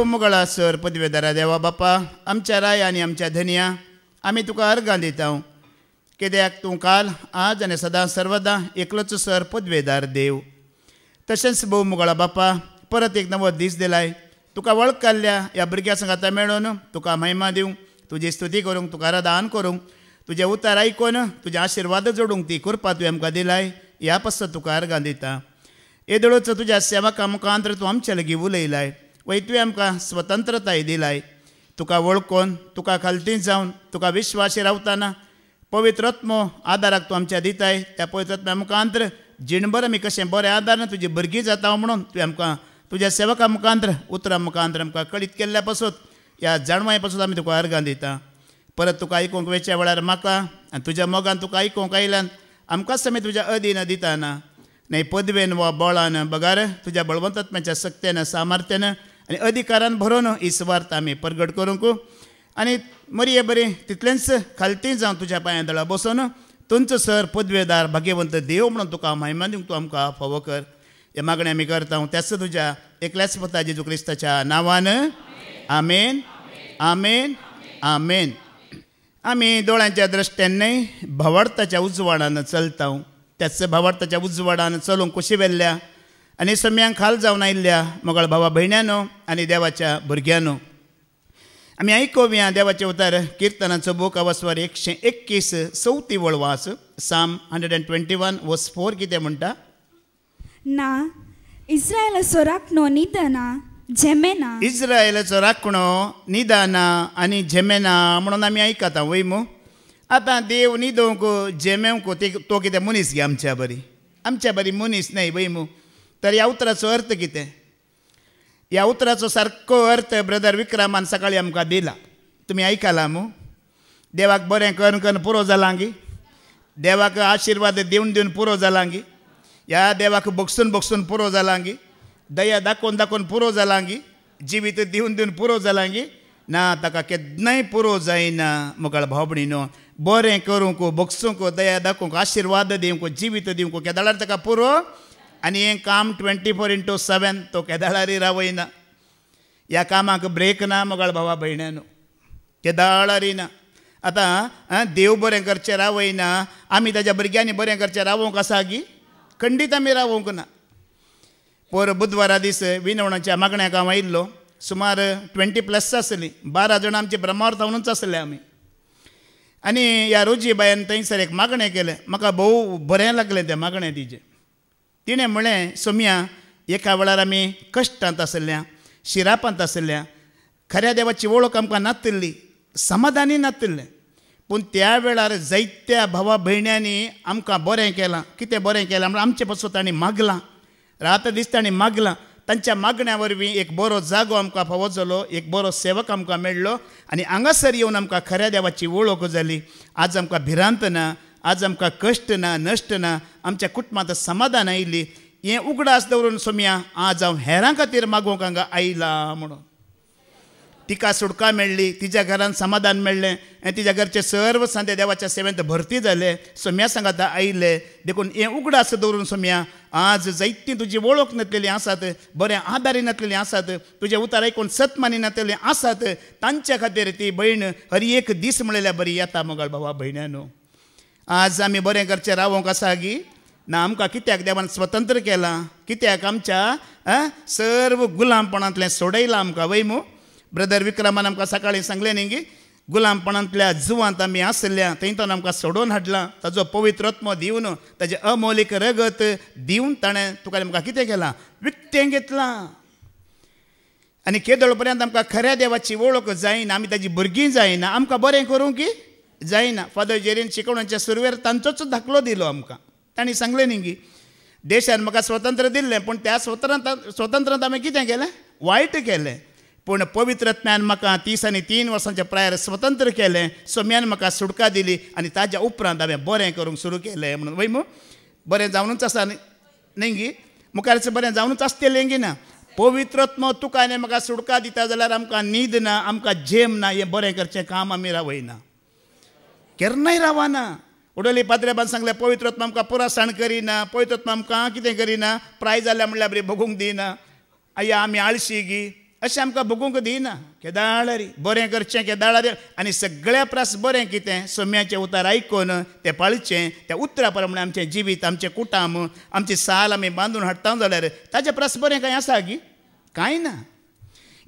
भोव मुगळा सर पदवेदारा देवा बापा आमच्या राय आनी आमच्या धनिया आमी तुका अर्गां दिता कित्याक तूं काल आज आनी सदां सर्वदा एकलोच सर पदवेदार देव तशेंच भोव मुगळा बापा परत एक नवो दीस दिलाय तुका वळखल्या ह्या भुरग्या संग आतां मेळून तुका महिमा दिवंक तुजी स्तुती करूंक तुका आराधना करूंक तुजे उतार आयकून तुजे आशिर्वाद जोडूंक ती कृपा तुवें आमकां दिलाय ह्या पासत तुका अर्गां दिता येदोळूच तुज्या सेवका मुखांतर तूं आमचे लागीं उलयलाय वय तुवें आमकां स्वतंत्रताय दिलाय तुका वळखून तुका खालती जावन तुका विश्वासी रावतना पवित्र आत्मो आदाराक तूं आमच्या दिताय त्या पवित्र आत्म्या मुखांतर जिणभर आमी कशें बरें आदारान तुजी भुरगीं जाता म्हणून तुवें आमकां तुज्या सेवका मुखांतर उतरां मुखांतर आमकां कळीत केल्ल्या पासून ह्या जाणवाय पासून आमी तुका अर्गां दिता परत तुका आयकूंक वेच्या वेळार म्हाका आनी तुज्या मोगान तुका आयकूंक आयल्यान आमकांच समेत तुज्या अधीन दिताना न्हय पदवेन वा बळान बगार तुज्या बळवंतात्म्याच्या सक्तेन सामर्थ्यान आनी अधिकारान भरून ही सुवार्थ आमी प्रगट करूंक आनी मरी बरी तितलेंच खालती जावन तुज्या पांया दळा बसून तुमचो सर पदवेदार भाग्यवंत देव म्हणून तुका महिमा दिवंक तूं आमकां फावो कर हे मागणें आमी करता त्याच तुज्या एकल्याच पुता जेजू क्रिस्ताच्या नांवान आमेन आमेन आमेन आमी दोळ्यांच्या दृश्ट्यान न्हय भावार्थाच्या उजवाडान चलता त्याच भावार्थाच्या उजवाडान चलूंक कुशी वेल्ल्या आनी सम्यांक खाल जावन आयिल्ल्या मोगळ भावा भयण्यांनो आनी देवाच्या भुरग्यांनो आमी आयकोवया देवाचे उतार किर्तनाचो बूक अवस्वर 121 चवथी वळवास साम 121 वर्स 4 कितें म्हणटा ना इस्रायलाचो राखणो निदाना झेमेना इस्रायलाचो राखणो निदाना आनी झेमेना म्हणून आमी आयकता वय मू आतां देव न्हिदोवंक झेमेवंक तो कितें मनीस गे आमच्या बरी मनीस न्हय वय मू तर ह्या उतराचो अर्थ कितें ह्या उतराचो सारको अर्थ ब्रदर विक्रमान सकाळी आमकां दिला तुमी आयकला मू देवाक बरें करून करून पुरो जालां गी देवाक आशिर्वाद दिवन दिवन पुरो जालां गी ह्या देवाक बगसून बगसून पुरो जालां गी दया दाखोवन दाखोवन पुरो जालां गी जिवीत दिवन दिवन पुरो जालां गी ना ताका केन्नाय पुरो जायना मुखार भाव भयणीनो बरें करूंक बगसूंक दया दाखोवंक आशिर्वाद दिवंक जिवीत दिवंक केदाळार ताका पुरो आनी हें काम 24/7 तो केदाळारी रावयना ह्या कामाक ब्रेक ना मुखार भावा भयण्यांनो केदाळारी ना आतां देव बरें करचें रावयना आमी ताज्या भुरग्यांनी बरें करचें रावोंक आसा गी खंडीत आमी रावोंक ना पर बुधवारा दीस विनवणाच्या मागण्याक हांव आयिल्लो सुमार 20+ आसलीं 12 जाणां आमचे ब्रह्मार्थावनूच आसले आमी आनी ह्या रोजी बायन थंयसर एक मागणें केलें म्हाका भोव बरें लागलें तें मागणें तिजें तिणें म्हळें सोम्या एका वेळार आमी कश्टांत आसल्या शिरापांत आसल्या खऱ्या देवाची वळख आमकां नातल्ली समाधानी नातल्लें पूण त्या वेळार जायत्या भावा भयण्यांनी आमकां बरें केलां कितें बरें केलां म्हळ्यार आमचे पासून तांणी मागलां रात दीस तांणी मागलां तांच्या मागण्या वरवीं एक बरो जागो आमकां फावो जालो एक बरो सेवक आमकां मेळ्ळो आनी हांगासर येवन आमकां खऱ्या देवाची वळख जाली आज आमकां भिरांत ना आज आमकां कश्ट ना नश्ट ना आमच्या कुटुंबांत समाधान आयिल्ली हें उगडास दवरून सोम्या आज हांव हेरां खातीर मागोवंक हांगा आयला म्हणून तिका सुटका मेळ्ळी तिच्या घरान समाधान मेळ्ळें आनी तिच्या घरचे सर्व सांते देवाच्या सेवेंत भरती जाले सोम्या सांगाता आयले देखून हें उगडास दवरून सोम्या आज जायतीं तुजी वळख नातलेलीं आसात बरें आदारी नातलेलीं आसात तुजें उतार आयकून सतमानी नातलेलीं आसात तांच्या खातीर ती भयण हर एक दीस म्हणल्यार बरी येता मोगाळ भावा भयण्यांनो आज आमी बरें करचें रावोंक आसा गी ना आमकां कित्याक देवान स्वतंत्र केलां कित्याक आमच्या सर्व गुलामपणांतलें सोडयलां आमकां वय मू ब्रदर विक्रमान आमकां सकाळीं सांगलें न्ही गी गुलामपणांतल्या जुवांत आमी आसल्या थंयतून आमकां सोडून हाडलां ताजो पवित्र आत्मो दिवन ताजें अमौलिक रगत दिवन ताणें तुका आमकां कितें केलां विकतें घेतलां आनी केदळ पर्यंत आमकां खऱ्या देवाची वळख जायना आमी ताजी भुरगीं जायना आमकां बरें करूंक जायना फादर जेरीन शिकोवण्याच्या सुरवेर तांचोच धाकलो दिलो आमकां तांणी सांगलें न्ही गी देशान म्हाका स्वतंत्र दिल्लें पूण त्या स्वतंत्रांत हांवें कितें केलें वायट केलें पूण पवित्रत्म्यान म्हाका 30 आनी 3 वर्सांच्या प्रायर स्वतंत्र केलें सोम्यान म्हाका सुटका दिली आनी ताज्या उपरांत हांवें बरें करूंक सुरू केलें म्हणून वय मू बरें जावनूच आसा न्ही गी मुखारचें बरें जावनूच आसतलें गी ना पवित्रत्म तुका आनी म्हाका सुटका दिता जाल्यार आमकां न्हीद ना आमकां झेम ना हें बरें करचें काम आमी रावयना केन्नाय रावना उडोली पाद्रेबान सांगलें पवित्रत्म आमकां पुरासाण करिना पवित्रत्म आमकां कितें करिना प्राय जाल्या म्हणल्यार बरी बगूंक दिना आया आमी आळशी गी अशें आमकां बगूंक दिना केदाळ रे बरें करचें केदाळ रे आनी सगळ्या प्रास बरें कितें सोम्याचें उतार आयकून तें पाळचें त्या उतरा प्रमाणे आमचें जिवीत आमचें कुटाम आमची साल आमी बांदून हाडटा जाल्यार ताचें प्रास बरें कांय आसा गी कांय ना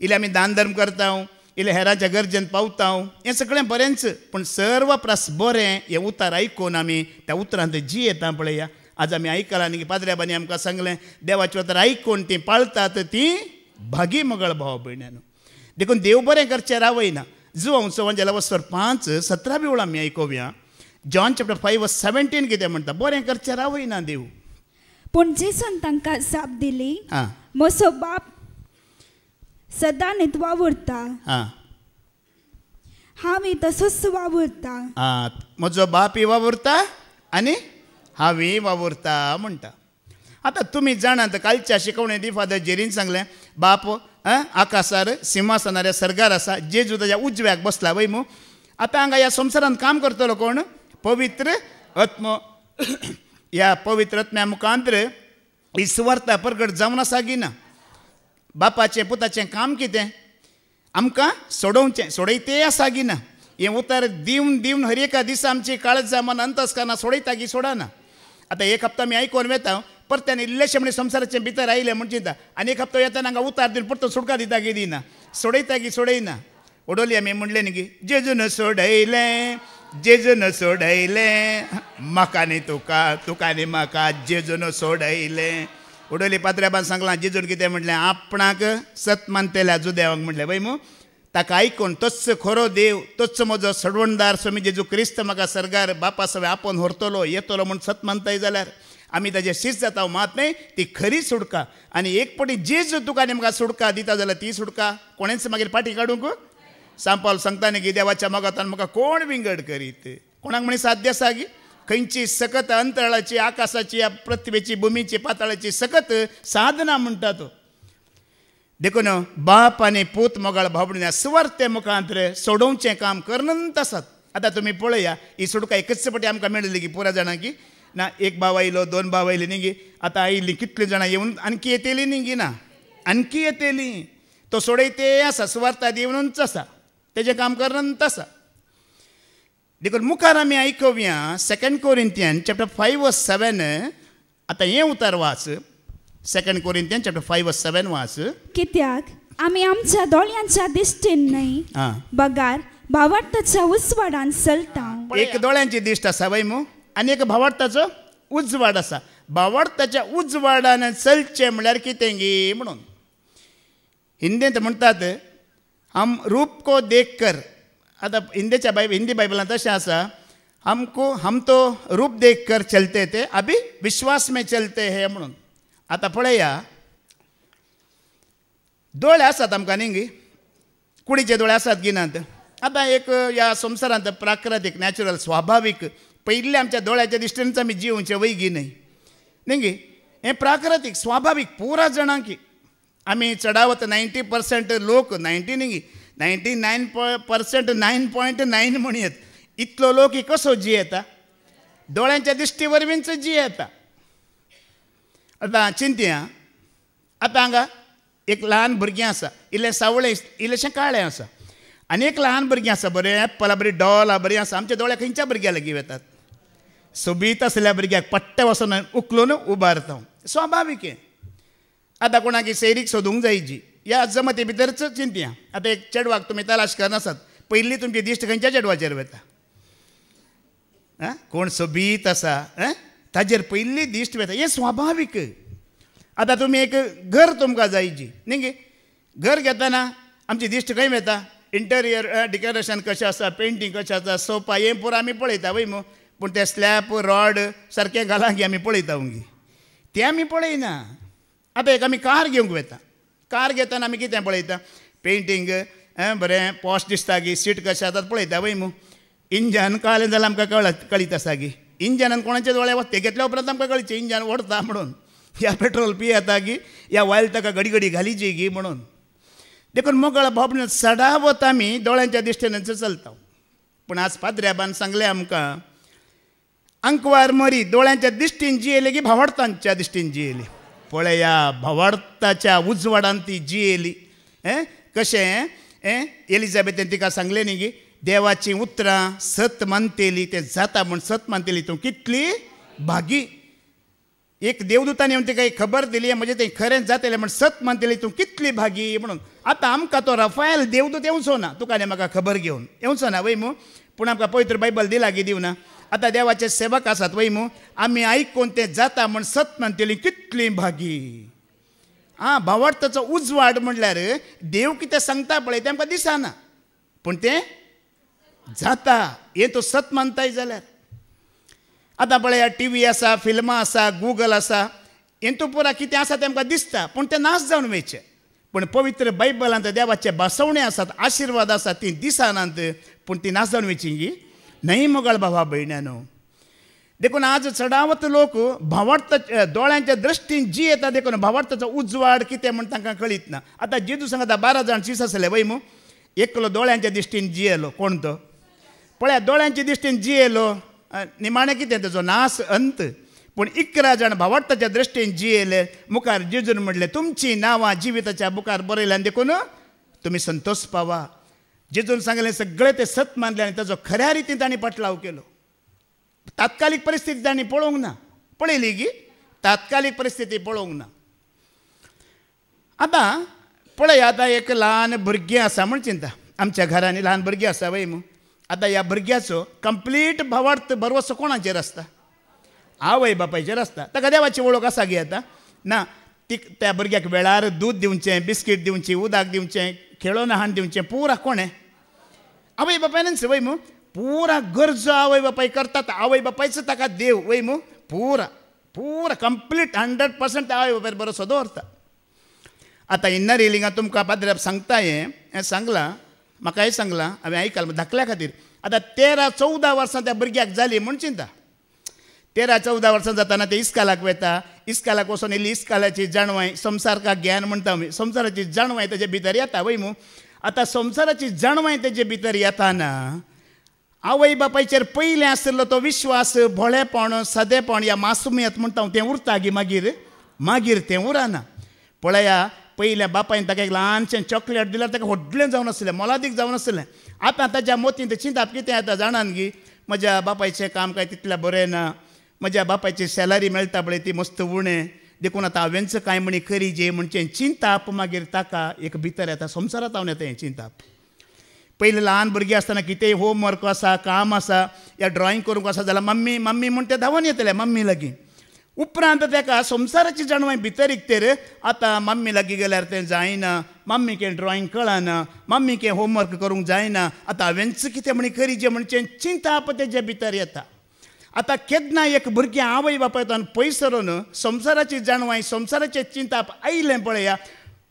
इल्लें आमी दान धर्म करता इल्लें हेरांच्या गरजेन पावता हें सगळें बरेंच पूण सर्व प्रास बरें हें उतार आयकून आमी त्या उतरांत जी येता पळया आज आमी आयकलां न्ही पाद्र्याबांनी आमकां सांगलें देवाचें उतर आयकून तीं पाळतात तीं भागी मगळ भाव भयण्यान देखून देव बरें करचें रावयना जुवां उत्सवांच्या वस्वर 5:17 वेळ आमी आयकोवया जॉन चॅप्टर 5:17 कितें म्हणटा बरें करचें रावयना देव पूण जेसून तांकां जाप दिली आं म्हजो बाप सदां न्हीद वावुरता आं हांव तसोच वावुरता आं म्हजो बापूय वावुरता आनी हांवें वावुरता म्हणटा आतां तुमी जाणात कालच्या शिकवणे दी फादर जेरीन सांगलें बाप आकाशार सिंहासनार सर्गार आसा जेजू ताच्या उजव्याक बसला वय मू आतां हांगा ह्या संवसारांत काम करतलो कोण पवित्र आत्मो ह्या पवित्र आत्म्या मुखांतर ही सुवार्ता प्रगट जावन आसा की ना बापाचें पुताचें काम कितें आमकां सोडोवचें सोडयतें आसा की ना हें उतर दिवन दिवन हर एका दिसा आमची काळजां मन अंतस्करणां सोडयता की सोडना आतां एक हप्तो आमी आयकोन वेता परत्यान इल्लेशें म्हणजे संवसाराचे भितर आयले म्हणचे आनी एक हप्तो येता हांगा उतार दिवन परतो सुटका दिता की दिना सोडयता की सोडयना ओडोली आमी म्हणलें न्ही की जेजून सोडयलें जेजून सोडयलें म्हाका न्ही तुका तुका न्ही म्हाका जेजून सोडयलें ओडोली पात्र्याबान सांगलां जेजून कितें म्हणलें आपणाक सत मानतेल्या जुदेवाक म्हणलें वय मू ताका आयकून तोच खरो देव तोच म्हजो सडवणदार स्वामी जेजू क्रिस्त म्हाका सर्गार बापा सवे आपोवन व्हरतलो येतलो म्हूण सत मानताय जाल्यार आमी ताजें शीस जाता मात न्ही ती खरी सुटका आनी एक पटी जेजू तुका न्ही म्हाका सुटका दिता जाल्यार ती सुटका कोणेंच मागीर पाटी काडूंक सांपाल सांगता न्ही की देवाच्या मोगातान म्हाका कोण विंगड करीत कोणाक म्हणी साध्य आसा गी खंयची सकत अंतराळाची आकाशाची या पृथ्वीची भुमीची पाताळाची सकत साधना म्हणटा तो देखून बाप आनी पूत मोगाळ भावणे सुवार्ते मुखांतर सोडोवचें काम करनंत आसात आतां तुमी पळया ही सुटका एकच पटी आमकां मेळिल्ली की पुरा जाणां की ना एक भाव आयलो 2 भाव आयली न्ही गी आतां आयिल्लीं कितलीं जाणां येवन आणकी येतेली न्ही गी ना आणकी येतेली तो सोडयते आसा सुवार्ता दिवनूच आसा तेजें काम करनंत आसा देखून मुखार आमी आयकोवया 2 कोरिंथियन चॅप्टर 5:7 आतां हें उतार वाच 2 कोरिंथियन चॅप्टर 5:7 वाच कित्याक आमी आमच्या दोळ्यांच्या दिश्टीन न्हय बगार भावार्थाच्या उजवाडान चलता एक दोळ्यांची दिश्ट आसा वय मू आनी एक भावार्थाचो उजवाड आसा भावार्थाच्या उजवाडान चलचें म्हळ्यार कितें गी म्हणून हिंदींत म्हणटात हम रूप को देख कर आतां हिंदी बायबलांत तशें आसा हम तो रूप देख कर चलते थे अभी विश्वास में चलते हे म्हणून आतां पळया दोळे आसात आमकां न्ही गी कुडीचे दोळे आसात गिनात आतां एक ह्या संवसारांत प्राकृतीक नॅचरल स्वाभावीक पयलीं आमच्या दोळ्याच्या दिश्टीनच आमी जिवचे वैगी न्ही गी हें प्राकृतीक स्वाभावीक पुरा जाणांक आमी चडावत 90% लोक 90 न्ही गी 99% 9.9 म्हणयत इतलो लोक कसो जियेता दोळ्यांच्या दिश्टी वरवींच जियेता आतां चिंतया आतां हांगा एक ल्हान भुरगें आसा इल्लें सावळें इल्लेशें काळें आसा आनी एक ल्हान भुरगें आसा बरें एप्पलां बरीं डॉलां बरीं आसा आमच्या दोळ्या खंयच्या भुरग्या लागीं वतात सोबीत आसल्या भुरग्याक पट्टे वचून उखलून उबारता स्वाभावीक हें आतां कोणाक सैरीक सोदूंक जाय जी ह्या जमती भितरच चिंतया आतां एक चेडवाक तुमी तलाश करनासात पयलीं तुमची दिश्ट खंयच्या चेडवाचेर वता कोण सोबीत आसा ताजेर पयली दिश्ट वता हें स्वाभावीक आतां तुमी एक घर तुमकां जाय जी न्ही गे घर घेतना आमची दिश्ट खंय वता इंटरियर डेकोरेशन कशें आसा पेंटींग कशें आसा सोफा हें पुरो आमी पळयता वय मू पूण ते स्लॅब रॉड सारकें घालांक आमी पळयता उंगी तें आमी पळयना आतां एक आमी कार घेवंक वता कार घेतना आमी कितें पळयता पेंटींग बरें पॉश दिसता गी सीट कशें आसा पळयता वय मू इंजन काळें जाल्यार आमकां कळीत आसा गी इंजनान कोणाचे दोळे वता ते घेतल्या उपरांत आमकां कळचें इंजन ओडता म्हणून या पेट्रोल पियेता गी या ऑयल ताका घडी घडी घालीची गी म्हणून देखून मोकळा भावनेन सदावत आमी दोळ्यांच्या दिश्टेनच चलता पूण आज पाद्र्याबान सांगलें आमकां अंकवार मरी दोळ्यांच्या दिश्टीन जियेली की भावार्थांच्या दिश्टीन जियेली पळया भावार्थाच्या उजवाडान ती जियेली कशें एलिझाबेथेन तिका सांगलें न्ही की देवाची उतरां सत मानतेली तें जाता म्हूण सत मानतेली तूं कितली भागी. एक देवदूतान येवन तिका एक खबर दिली म्हणजे तें खरें जातलें म्हण सत मानतेली तूं कितली भागी म्हणून. आतां आमकां तो रफायल देवदूत येवचो ना तुका आनी म्हाका खबर घेवन येवचो ना वैमू. पूण आमकां पवित्र बायबल दिला की दिवना. आतां देवाचे सेवक आसात वैमू आमी आयकून तें जाता म्हण सत मानतेली कितली भागी. भावार्थाचो उजवाड म्हणल्यार देव कितें सांगता पळय तें आमकां दिसना पूण तें जाता हें तूं सत मानताय जाल्यार. आतां पळय टीव्ही आसा फिल्मां आसा गुगल आसा हेतूं पुरा कितें आसा तें आमकां दिसता पूण तें नाश जावन वयचें. पूण पवित्र बायबलांत देवाचे भासवणे आसात आशिर्वाद आसात ती दिसनात पूण ती नाश जावन वयची गी न्हय मोगाळ भावा भयण्यानो. देखून आज चडावत लोक भावार्थ दोळ्यांच्या दृश्टीन जी येता देखून भावार्थाचो उजवाड कितें म्हण तांकां कळीत ना. आतां जेजू सांगता 12 जाण चीस आसले वैमू एकलो दोळ्यांच्या दिश्टीन जियेलो. कोण तो पळया दोळ्यांच्या दिश्टीन जियेलो निमाणें कितें तेजो नाश अंत. पूण 11 जाण भावार्थाच्या दृश्टीन जियेले मुखार जेजून म्हणलें तुमची नांवां जिविताच्या बुकार बरयल्यान देखून तुमी संतोष पावा. जेजून सांगलें सगळें तें सत मानलें आनी ताजो खऱ्या रितीन तांणी पाटलाव केलो. तात्कालीक परिस्थिती तांणी पळोवंक ना. पळयली की तात्कालीक परिस्थिती पळोवंक ना. आतां पळय आतां एक ल्हान भुरगें आसा म्हण चिंता आमच्या घरांनी ल्हान भुरगीं आसा वय मू. आतां ह्या भुरग्याचो कंप्लीट भावार्थ भरवसो कोणाचेर आसता आवय बापायचेर आसता. ताका देवाची वळख आसा गे आतां ना. त्या भुरग्याक वेळार दूद दिवचें बिस्कीट दिवचीं उदक दिवचें खेळोन हाण दिवचें पुरा कोणें आवय बापायनच वय मू. पुरा गरजो आवय बापाय करतात. आवय बापायचो ताका देव वय मू पुरा पुरा कंप्लीट 100% आवय बापायर भरोसो दवरता. आतां इन्नर हिलिंगां तुमकां पाद्र्याप सांगता हें सांगलां म्हाकाय सांगलां हांवें आयकलां धाकल्या खातीर. आतां 13-14 वर्सां त्या भुरग्याक जालीं म्हूण चिंता. 13-14 वर्सां जाताना ते इस्कालाक वता. इस्कालाक वचून इल्ली इस्कालाची जाणवाय संवसार का ज्ञान म्हणटा आमी संवसाराची जाणवाय तेजे भितर येता वय मू. आतां संवसाराची जाणवाय तेजे भितर येताना आवय बापायचेर पयलें आसलो तो विश्वास भोळेपण सदेपण या मासुमियत म्हणटा तें उरता गी मागीर तें उरना. पळया पयल्या बापायन ताका एक ल्हानशें चॉकलेट दिल्यार ताका व्हडलें जावन आसलें मोलादीक जावन आसलें. आतां ताच्या मोतीन तें चिंताप कितें येता जाणान गी म्हज्या बापायचें काम कांय तितलें बरें ना. म्हज्या बापायची सॅलरी मेळटा पळय ती मस्त उणें देखून आतां हांवेंच कांय म्हणी करी जे म्हणचें चिंताप मागीर ताका एक भितर येता संवसारांत हांव येता हें चिंताप. पयलीं ल्हान भुरगीं आसतना कितेंय होमवर्क आसा काम आसा या ड्रॉईंग करूंक आसा जाल्यार मम्मी मम्मी म्हूण ते धांवून येतले मम्मी लागीं. उपरांत ताका संवसाराची जाणवाय भितर इकतेर आतां मम्मी लागीं गेल्यार तें जायना. मम्मीकें ड्रॉईंग कळना. मम्मीकें होमवर्क करूंक जायना. आतां हांवेंच कितें म्हणी करी जें म्हणचें चिंताप तेजे भितर येता. आतां केन्ना एक भुरगें आवय बापायतान पयस सरून संवसाराची जाणवाय संवसाराचें चिंताप आयलें पळया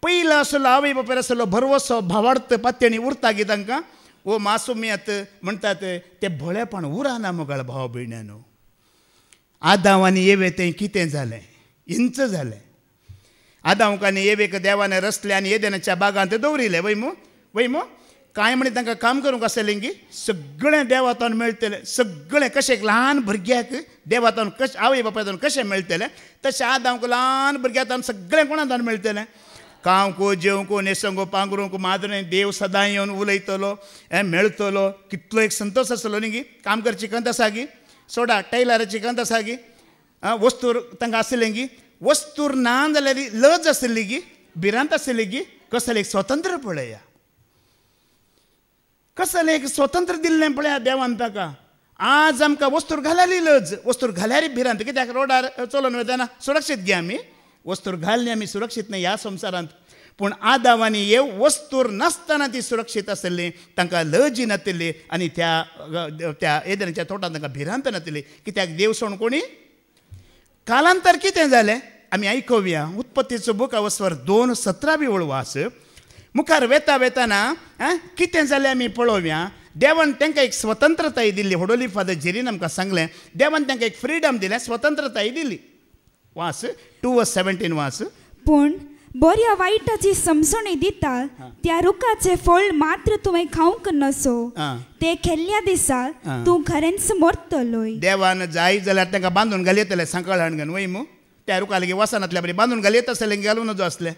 पयलो आसलो आवय बापायर आसलो भरवसो भावार्थ पात्यणी उरता गे तांकां वो मासुमियत म्हणटात तें भोळेपण उरना मोगाळ भाव भयण्यानो. आदांव आनी येवे तें कितें जालें इंच जालें. आदांवक आनी येवेक देवान रचले आनी एदेनाच्या बागांत दवरिले वय मू कांय म्हणी तांकां काम करूंक आसलें गी सगळें देवातान मेळटलें. सगळें कशें एक ल्हान भुरग्याक देवातान कशें आवय बापायतान कशें मेळटलें तशें आदांवक ल्हान भुरग्यातान सगळें कोणातान मेळटलें. खावंक जेवंक न्हेसोंक पांगरूंक माजरें देव सदां येवन उलयतलो मेळटलो. कितलो एक संतोश आसलो न्ही गी. काम करची कंत आसा गी सोडा टेलराची कंत आसा गी. वस्तूर तांकां आसलें गी वस्तूर ना जाल्यार लज आसली गी भिरांत आसली गी. कसलें एक स्वतंत्र पळया कसलें एक स्वतंत्र दिल्लें पळया देवान ताका. आज आमकां वस्तूर घाल्यारी लज वस्तूर घाल्यारी भिरांत कित्याक रोडार चलोन वयताना सुरक्षीत गे आमी वस्तूर घालनी आमी सुरक्षीत न्हय ह्या संवसारांत. पूण आदावानी हे वस्तूर नासतना ती सुरक्षीत आसली तांकां लज नासली आनी त्या एदनाच्या तोंडांत तांकां भिरांत नासली. कित्याक देव सोडून कोणी कालांतर कितें जालें आमी आयकुया. उत्पत्तीचो बूक अवस्वर 2:17 वळवास मुखार वेताना कितें जालें आमी पळोवया. देवान तांकां एक स्वतंत्रताय दिल्ली. होडोली फादर जेरीन आमकां सांगलें देवान तांकां एक फ्रिडम दिलें स्वतंत्रताय दिल्ली. वास 2:17 वास. पूण बऱ्या वायटाची समजणी दिता त्या रुखाचे फळ मात्र तुवें खावंक नसो. ते खेल्ल्या दिसा तूं खरेंच मरतलोय. देवान जाय जाल्यार तांकां बांदून घालयतले सांकाळ हाणगन वय मू. त्या रुखा लागीं वसनातल्या बरी बांदून घालयत आसलें घालून जो आसलें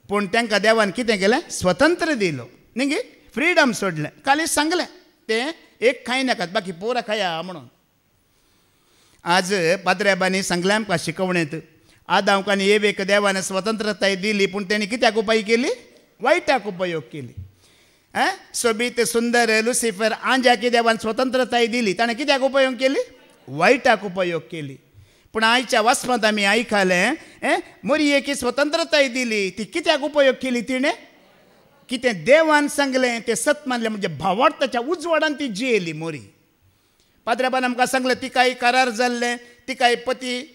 पूण तांकां देवान कितें केलें स्वतंत्र दिलो न्ही फ्रीडम सोडलें खाली सांगलें तें एक खाय नाकात बाकी पुरा खाया म्हणून आज पाद्रेबांनी सांगलें आमकां शिकवणेंत आदामकांनी एक देवान स्वतंत्रताय दिली पूण तेणी कित्याक उपाय केली वायटाक उपयोग केली सोबीत सुंदर लुसिफर आंजाकी देवान स्वतंत्रताय दिली ताणें कित्याक उपयोग केली वायटाक उपयोग केली पूण आयच्या वाचपांत आमी आयकलें मोरयेक स्वतंत्रताय दिली ती कित्याक उपयोग केली तिणें कितें देवान सांगलें तें सत मानलें म्हणजे भावार्थाच्या उजवाडान ती जियेली मोरी पाद्रेबान आमकां सांगलें तिकाय करार जाल्लें तिकाय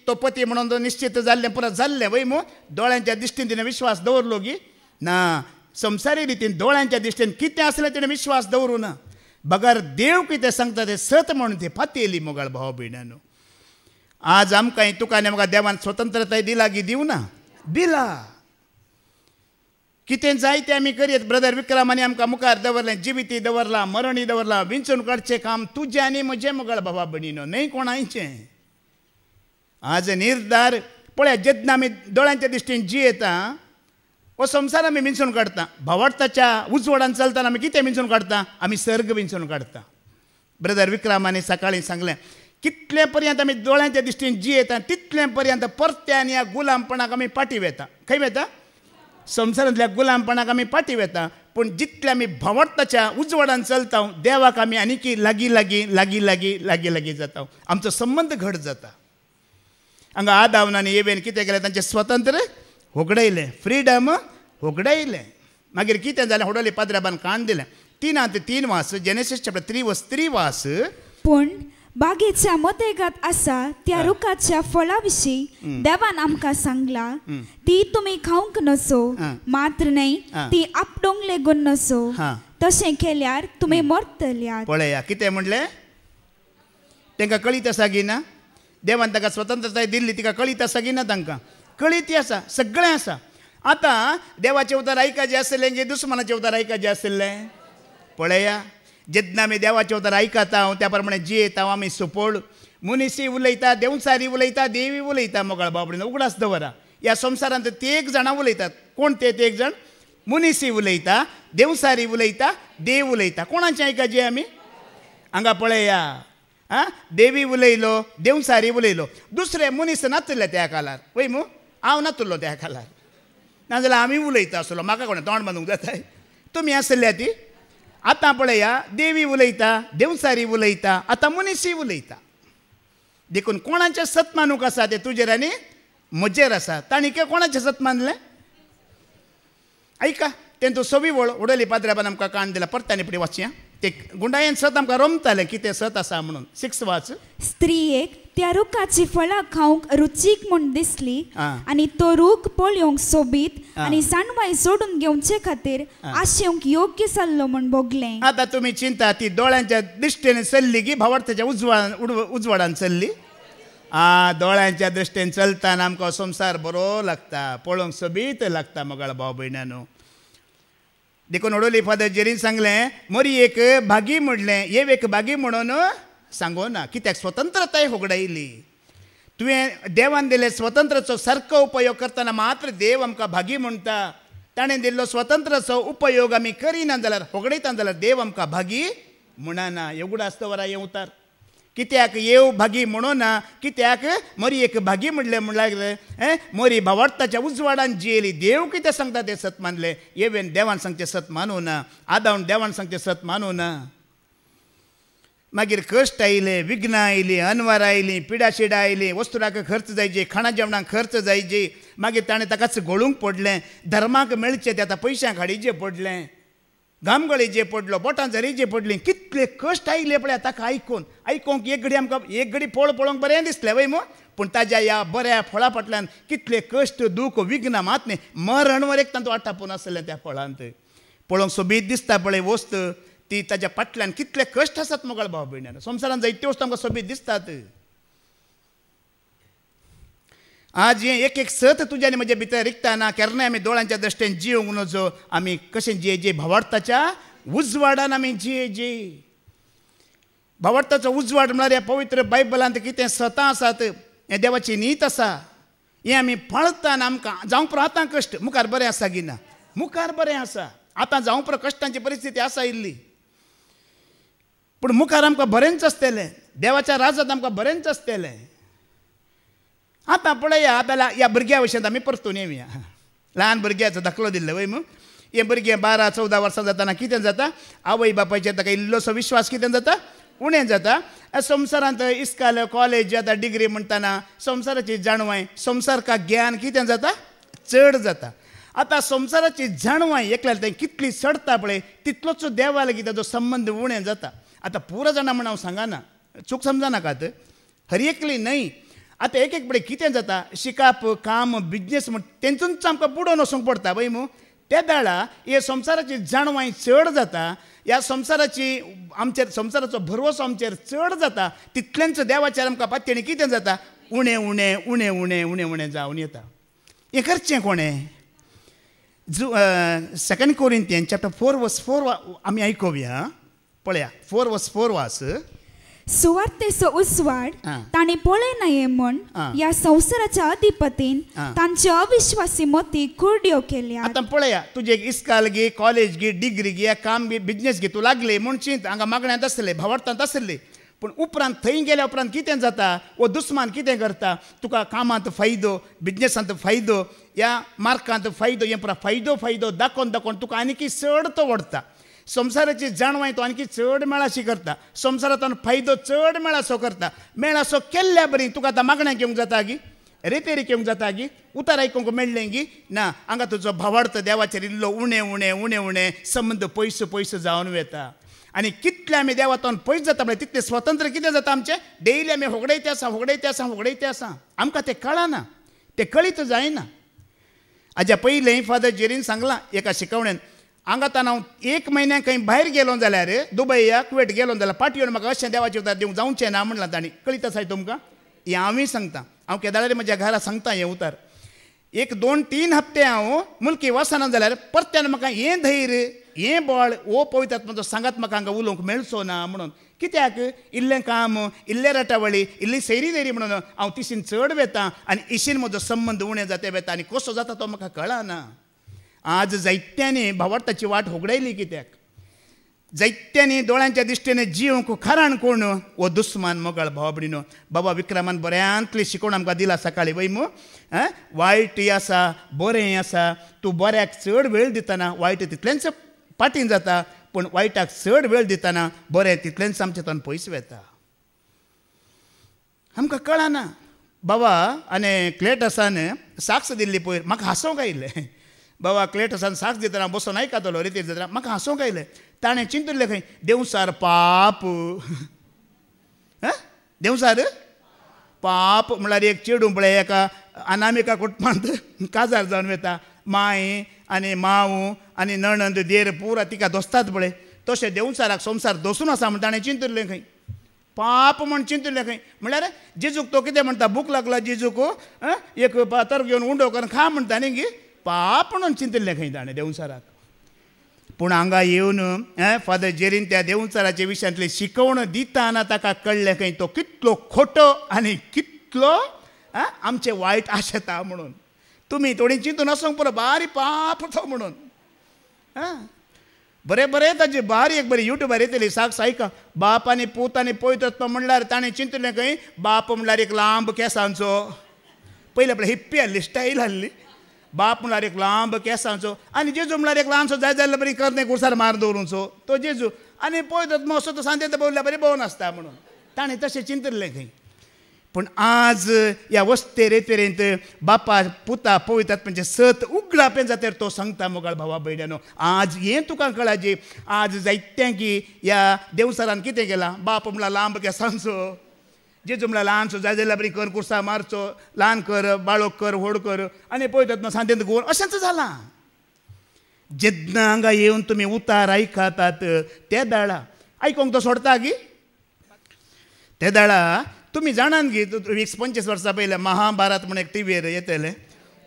तो पती म्हणून तो निश्चित जाल्लें पुरो जाल्लें वय मो दोळ्यांच्या दिश्टीन तिणें विश्वास दवरलो गी ना संवसारी रितीन दोळ्यांच्या दिश्टीन कितें आसलें तिणें विश्वास दवरूं ना बगर देव कितें सांगता तें सत म्हणून ती फातेली मोगाळ भाव भयणानो आज आमकां तुका आनी म्हाका देवान स्वतंत्रताय दिला गी दिवना दिला कितें जाय तें आमी करयत ब्रदर विक्रमानी आमकां मुखार दवरलें जिविती दवरलां मरणी दवरलां विंचून काडचें काम तुजें आनी म्हजें मोगाळ भावा भयणीनो न्हय कोणाचें आज निर्धार पळय जेन्ना आमी दोळ्यांच्या दिश्टीन जियेता हो संवसार आमी विंचून काडटा भावार्थाच्या उजवाडान चलतना आमी कितें विंचून काडटा आमी सर्ग विंचून काडटा ब्रदर विक्रमानी सकाळीं सांगलें कितले पर्यंत आमी दोळ्यांच्या दिश्टीन जियेता तितले पर्यंत परत्यान ह्या गुलामपणाक आमी फाटीं वेता खंय वेता संवसारांतल्या गुलामपणाक आमी फाटीं वेता पूण जितले आमी भावार्थाच्या उजवाडान चलता देवाक आमी आनीक लागीं जाता आमचो संबंद घट जाता हांगा आदावनानी येवेन कितें केलें तांचें स्वतंत्र होगडयलें फ्रीडम होगडयलें मागीर कितें जालें होडोली पाद्रेबान काण दिलें 3:3 वास जेनेसीस चॅप्टर 3:3 वास पूण बागेच्या मदेगात आसा त्या रुखाच्या फळा विशीं देवान आमकां सांगला ती तुमी खावंक नसो मात्र न्हय ती आपडोंक लेगून नसो तशें केल्यार तुमी मरतल्यात पळया कितें म्हणलें तांकां कळीत आसा गी ना देवान ताका स्वतंत्रताय दिल्ली तिका कळीत आसा गी ना तांकां कळीत आसा सगळें आसा आतां देवाचें उतर आयकाचें आसलें गे दुस्मानाचें उतर आयकाचें आसलें पळया जेन्ना आमी देवाचें उतर आयकता त्या प्रमाणे जियेता आमी सुपोळ मनीसय उलयता देवसारी उलयता देवी उलयता मोगाळ बाबडीन उगडास दवरा ह्या संवसारांत ते एक जाणां उलयतात कोण ते एक जाण मनीसय उलयता देवसारी उलयता देव उलयता कोणाचें आयकाचें आमी हांगा पळया देवी उलयलो देवसारी उलयलो दुसरे मनीस नातले त्या काळार वय मू हांव नातुल्लो त्या काळार नाजाल्यार आमी उलयता आसलो म्हाका कोणें तोंड बांदूंक जाताय तुमी आसल्या ती आतां पळया देवी उलयता देवसारी उलयता आतां मनीसय उलयता देखून कोणाचें सत मानूक आसा तें तुजेर आनी म्हजेर आसा तांणी कोणाचें सत मानलें ऐका तें तूं सवी वळ उडयली पाद्रेबान आमकां काण दिला परतांनी फुडें वाचया ते गुंडायेन सत आमकां रमतालें कितें सत आसा म्हणून 6 वाच स्त्रियेक त्या रुखाची फळां खावंक रुचीक म्हूण दिसली आनी तो रूख पळोवंक सोबीत आनी साणवाय सोडून घेवचे खातीर आशेवंक योग्य जाल्लो म्हूण भोगलें आतां तुमी चिंता ती दोळ्यांच्या दिश्टेन चल्ली की भावार्थाच्या उजवाडान चल्ली दोळ्यांच्या दृश्टेन चलतना आमकां संवसार बरो लागता पळोवंक सोबीत लागता मोगाळ भाव भयणानो देखून उडोली फादर जेरीन सांगलें मोरयेक भागी म्हणलें येवेक भागी म्हणून सांगो ना कित्याक स्वतंत्रताय होगडायली तुवें देवान दिले स्वतंत्रचो सारको उपयोग करतना मात्र देव आमकां भागी म्हणटा ताणें दिल्लो स्वतंत्रचो उपयोग आमी करिना जाल्यार होगडयता जाल्यार देव आमकां भागी म्हणना एवढा आसता वरा येवतार कित्याक येव भागी म्हणना कित्याक मोरयेक भागी म्हणलें म्हणल्यार मोरी भावार्थाच्या उजवाडान जियेली देव कितें सांगता तें सत मानलें येवेन देवान सांगचें सत मानूं ना आदावन देवान सांगचें सत मानूं ना मागीर कश्ट आयले विघ्नां आयलीं अनवार आयलीं पिडाशिडां आयलीं वस्तुराक खर्च जायचे खाणा जेवणाक खर्च जायचे मागीर ताणें ताकाच घोळूंक पडलें धर्माक मेळचें तें आतां पयशांक हाडिचें पडलें घामगळी जे पडलो बोटां झरी जे पडलीं कितले कश्ट आयले पळय ताका आयकोंक एक घडी आमकां एक घडी पळोवंक बरें दिसलें वय मो पूण ताज्या ह्या बऱ्या फळा फाटल्यान कितले कश्ट दूख विघ्न मात न्ही मरणवर एक तांतू आटापून आसलें त्या फळांत पळोवंक सोबीत दिसता पळय वस्त ती ताज्या फाटल्यान कितले कश्ट आसात मोगाळ भाव भयणानो संवसारांत जायत्यो वस्तू आमकां सोबीत दिसतात आज हें एक सत तुज्या आनी म्हजे भितर रिगताना केन्नाय आमी दोळ्यांच्या दृश्टेन जियोंक नजो आमी कशें जिये भावार्थाच्या उजवाडान आमी जिये भावार्थाचो उजवाड म्हळ्यार ह्या पवित्र बायबलांत कितें सतां आसात हें देवाची नीत आसा हें आमी पळताना आमकां जावंक पुरो आतां कश्ट मुखार बरें आसा की ना मुखार बरें आसा आतां जावंक पुरो कश्टांची परिस्थिती आसा इल्ली पूण मुखार आमकां बरेंच आसतलें देवाच्या राजांत आमकां बरेंच आसतलें आतां पळया आतां ह्या भुरग्या विशयांत आमी परतून येवया ल्हान भुरग्याचो दाखलो दिल्लो वय मू हे भुरगें 12-14 वर्सां जाताना कितें जाता आवय बापायचेर ताका इल्लोसो विश्वास कितें जाता उणें जाता संवसारांत इस्काल कॉलेज जाता डिग्री म्हणटाना संवसाराची जाणवाय संवसार का ज्ञान कितें जाता चड जाता आतां संवसाराची जाणवाय एकल्यार तें कितली चडता पळय तितलोच देवा लेगीत ताजो संबंद उणें जाता आतां पुरो जाणां म्हण हांव सांगना चूक समजनाकात हर एकली न्हय आतां एक एक पळय कितें जाता शिकाप काम बिजनेस म्हण तेंचूच आमकां बुडोवन वचूंक पडटा पळय मू त्या दाळा हे संवसाराची जाणवाय चड जाता ह्या संवसाराची आमचेर संवसाराचो भरवोसो आमचेर चड जाता तितल्यांच देवाचेर आमकां पातयेणी कितें जाता उणें उणें उणें उणें उणें उणें जावन येता हें करचें कोणें 2 कोरिंथियन्स चॅप्टर 4:4 आमी आयकोवया पळया 4:4 वास सुवार्थेचो उजवाड ताणें पळय नये म्हूण ह्या संवसाराच्या अधिपतीन तांचे अविश्वासी मती कुर्ड्यो केल्या आतां पळया तुजे इस्काल घे कॉलेज घे डिग्री घे काम घे बिजनेस घे तूं लागले म्हूण चिंत हांगा मागण्यांत आसले भावार्थांत आसले पूण उपरांत थंय गेल्या उपरांत कितें जाता वो दुस्मान कितें करता तुका कामांत फायदो बिजनेसांत फायदो ह्या मार्कांत फायदो हें पुरो फायदो फायदो दाखोवन दाखोवन तुका आनीक चड तो व्हरता संवसाराची जाणवाय तो आनीक चड मेळाशी करता संवसारांतल्यान फायदो चड मेळासो करता मेळासो केल्ल्या बरी तुका आतां मागण्यांक येवंक जाता गी रेपेरीक येवंक जाता गी उतार आयकूंक मेळ्ळें गी ना हांगा तुजो भावार्थ देवाचेर इल्लो उणें उणें उणें उणें संबंद पयस पयस जावन वता आनी कितले आमी देवातून पयस जाता पळय तितलें स्वतंत्र कितें जाता आमचें डेली आमी होगडयते आसा आमकां तें कळना तें कळीत जायना हाज्या पयलें फादर जेरीन सांगलां एका शिकवणेन हांगातान हांव 1 म्हयन्याक खंय भायर गेलो जाल्यार दुबय या कुवेट गेलो जाल्यार फाटी येवन म्हाका अशें देवाचें उतर दिवंक जावचें ना म्हणलां तांणी कळीत आसाय तुमकां हें हांवूय सांगता हांव केदारे म्हज्या घरा सांगता हें उतर 1-2-3 हप्ते हांव मुल्की वचना जाल्यार परत्यान म्हाका हें धैर्य हें बळ हो पवित्र आत्म्याचो सांगात म्हाका हांगा उलोवंक मेळचो ना म्हणून कित्याक इल्लें काम इल्लें रटावळी इल्ली सैरी धैर्य म्हणून हांव तिशीन चड वेतां आनी इशीन म्हजो संबंद उणें जाता वेता आनी कसो जाता तो म्हाका कळना आज जायत्यांनी भावार्थाची वाट होगडायली कित्याक जायत्यांनी दोळ्यांच्या दिश्टेन जिवंक खाराण कोण वो दुस्मान मोगाळ भाव भयणीनो बाबा विक्रमान बऱ्यांतली शिकवण आमकां दिला सकाळी वय मू वायटय आसा बरें आसा तूं बऱ्याक चड वेळ दितना वायट तितलेंच पाटीन जाता पूण वायटाक चड वेळ दितना बरें तितलेंच आमचें पयस वेता आमकां कळना बाबा आनी क्लेटसान साक्ष दिल्ली पयर म्हाका हांसोंक आयलें बाबा क्लेटसान साक्ष दितना बसून आयकतालो रितीर जाता म्हाका हांसोंक आयलें ताणें चिंतलें खंय देवसार पाप देवसार पाप म्हळ्यार एक चेडूं पळय एका अनामिका कुटुंबांत काजार जावन वता माय आनी मांव आनी नणंद देर पुरा तिका दोस्तात पळय तशें देवसाराक संवसार दोसून आसा म्हण ताणें चिंतलें खंय पाप म्हण चिंतलें खंय म्हळ्यार जेजूक तो कितें म्हणटा भूक लागला जेजूक एक पातर घेवन उंडो करून खा म्हणटा न्ही गी पाप म्हणून चिंतलें खंय ताणें देवसाराक पूण हांगा येवन फादर जेरीन त्या देवचाराच्या विशयांतली शिकवण दितना ताका कळ्ळें खंय तो कितलो खोटो आनी कितलो आमचे वायट आशेता म्हणून तुमी थोडी चिंतून आसूंक पुरो बारी पाप तो म्हणून बरें बरें ताजी बारी एक बरी युट्यूबार येतली साक्ष आयका बाप आनी पूत आनी पवित्र म्हणल्यार ताणें चिंतलें खंय बाप म्हणल्यार एक लांब केंसांचो पयले आपल्या हिप्पी आहली स्टायल आहली बाप म्हळ्यार एक लांब केंसांचो आनी जेजू म्हळ्यार एक ल्हानसो जाय जाल्यार बरी करने कुर्सार मार दवरूचो तो जेजू आनी पळयत असो तो सांजेंत भोंवल्यार बरी भोंवन आसता म्हणून ताणें तशें चिंतलें खंय पूण आज ह्या वस्ते रेतेरेंत बापा पुता पळयतात म्हणजे सत उगडा पेन जाल्यार तो सांगता मोगाळ भावा भयण्यानो आज हें तुका कळाजें आज जायत्यांकी ह्या देवसारान कितें केलां बाप म्हळ्यार लांब केंसांचो जेजू म्हळ्यार ल्हानसो जाय जाल्यार बरी कर कुर्सा मारचो ल्हान कर बाळोक कर व्हड कर आनी पळयतात सांजेंत गोवन अशेंच जालां जेन्ना हांगा येवन तुमी उतार आयकतात त्या दाळा आयकोंक तो सोडता गी त्या दाळा तुमी जाणान गी 20-25 वर्सां पयलें महाभारत म्हण एक टीव्हीर येतलें